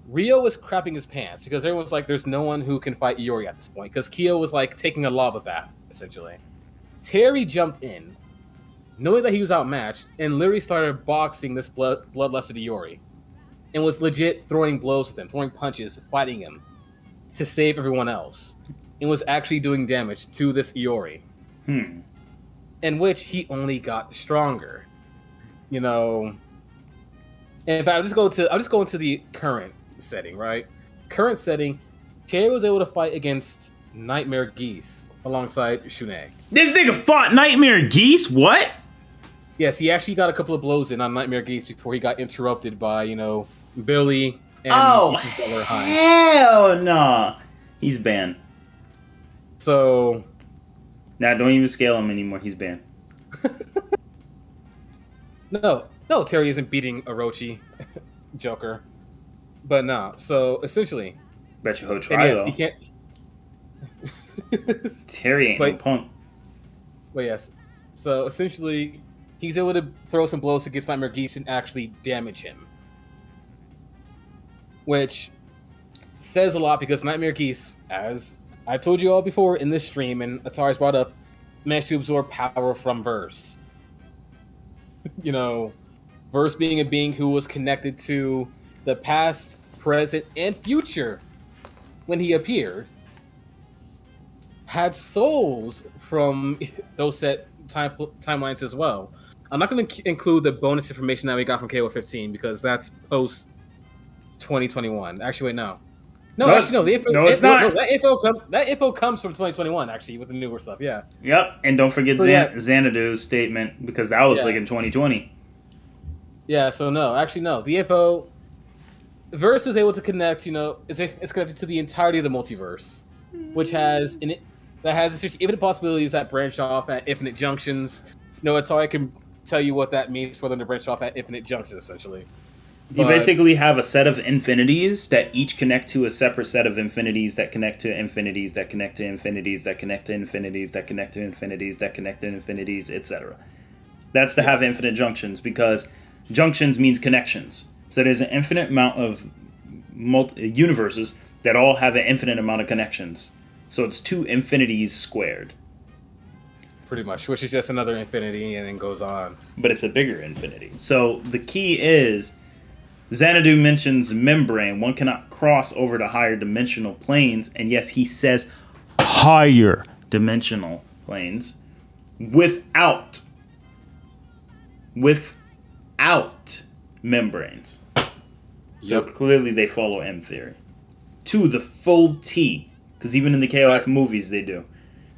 Ryo was crapping his pants because everyone's like, there's no one who can fight Iori at this point, because Kyo was like taking a lava bath, essentially. Terry jumped in, knowing that he was outmatched, and literally started boxing this bloodlusted Iori, and was legit throwing blows with him, throwing punches, fighting him to save everyone else. And was actually doing damage to this Iori. In which he only got stronger. You know. And if I'll just go into the current setting, right? Current setting, Terry was able to fight against Nightmare Geese alongside Shun'ei. This nigga fought Nightmare Geese? What? Yes, he actually got a couple of blows in on Nightmare Geese before he got interrupted by, Billy and Geese's brother Hein. Hell nah. He's banned. So, nah, don't even scale him anymore. He's banned. No, Terry isn't beating Orochi, Joker. But no, so essentially, Bet you he'll try though. He can't. Terry ain't no punk. But yes, so essentially, he's able to throw some blows against Nightmare Geese and actually damage him, which says a lot because Nightmare Geese, as I told you all before in this stream, and Atari's brought up, managed to absorb power from Verse. Verse being a being who was connected to the past, present, and future when he appeared, had souls from those set timelines as well. I'm not going to include the bonus information that we got from KO15 because that's post 2021. Actually, wait, no. Actually, no. The info, it's not. No, that info comes from 2021, actually, with the newer stuff. Yeah. Yep, and don't forget Xanadu's statement because that was like in 2020. Yeah. So no, actually no. The info, Verse is able to connect. It's connected to the entirety of the multiverse, which has infinite possibilities that branch off at infinite junctions. Atari can tell you what that means for them to branch off at infinite junctions, essentially. You basically have a set of infinities that each connect to a separate set of infinities that connect to infinities that connect to infinities that connect to infinities that connect to infinities that connect to infinities, etc. That's to have infinite junctions, because junctions means connections. So there's an infinite amount of universes that all have an infinite amount of connections. So it's 2 infinities squared. Pretty much, which is just another infinity and then goes on. But it's a bigger infinity. So the key is, Xanadu mentions membrane. One cannot cross over to higher dimensional planes. And yes, he says higher dimensional planes without membranes. So clearly they follow M theory. To the full T. Because even in the KOF movies they do.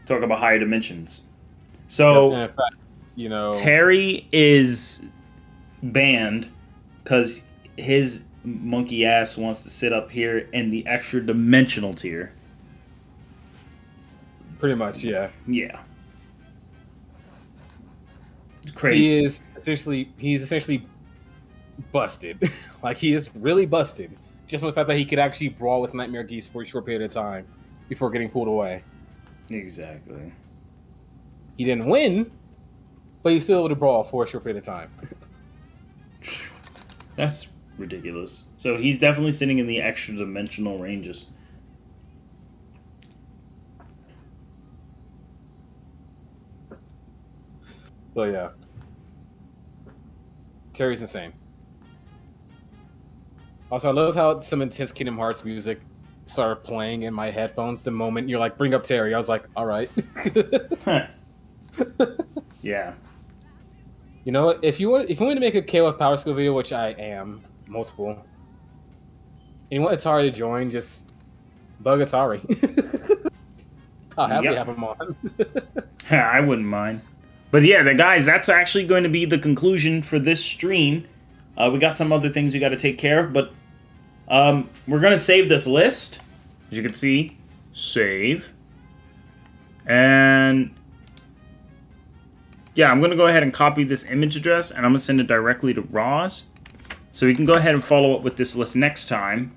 Talk about higher dimensions. So, in fact, you know, Terry is banned because his monkey ass wants to sit up here in the extra dimensional tier. Pretty much, yeah. Yeah. It's crazy. He's essentially busted. Like, he is really busted. Just for the fact that he could actually brawl with Nightmare Geese for a short period of time before getting pulled away. Exactly. He didn't win, but he was still able to brawl for a short period of time. That's ridiculous. So he's definitely sitting in the extra dimensional ranges. So yeah. Terry's insane. Also, I love how some intense Kingdom Hearts music started playing in my headphones the moment you're like, bring up Terry. I was like, all right. Yeah. You know what? If you want to make a KOF Power Skill video, which I am, multiple, and you want Atari to join, just bug Atari. I'll happily have him on. I wouldn't mind. But yeah, guys, that's actually going to be the conclusion for this stream. We got some other things we got to take care of, but we're going to save this list. As you can see, save. And yeah, I'm going to go ahead and copy this image address, and I'm going to send it directly to Roz. So we can go ahead and follow up with this list next time.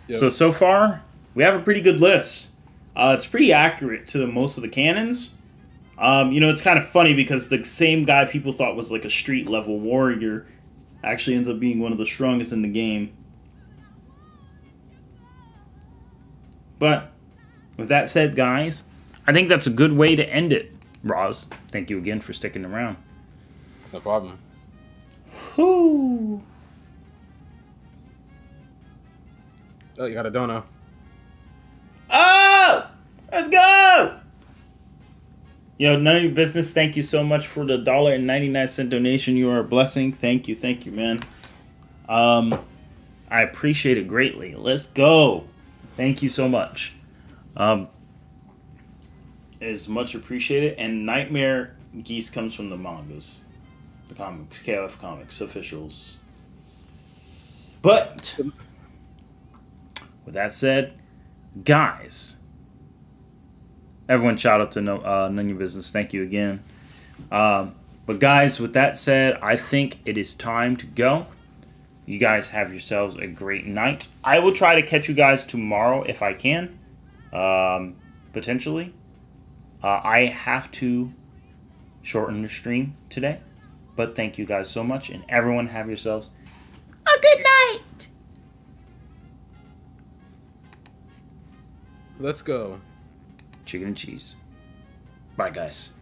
Yep. So far, we have a pretty good list. It's pretty accurate to most of the canons. You know, it's kind of funny because the same guy people thought was like a street level warrior actually ends up being one of the strongest in the game. But with that said, guys, I think that's a good way to end it. Roz, thank you again for sticking around. No problem. Whoo! Oh, you got a dono. Oh! Let's go! Yo, none of your business. Thank you so much for the $1.99 donation. You are a blessing. Thank you, man. I appreciate it greatly. Let's go. Thank you so much. Is much appreciated. And Nightmare Geese comes from the mangas, the comics, KOF Comics officials. But with that said, guys, everyone shout out to None of Your Business. Thank you again. But guys, with that said, I think it is time to go. You guys have yourselves a great night. I will try to catch you guys tomorrow if I can. Potentially. I have to shorten the stream today. But thank you guys so much. And everyone have yourselves a good night. Let's go. Chicken and cheese. Bye, guys.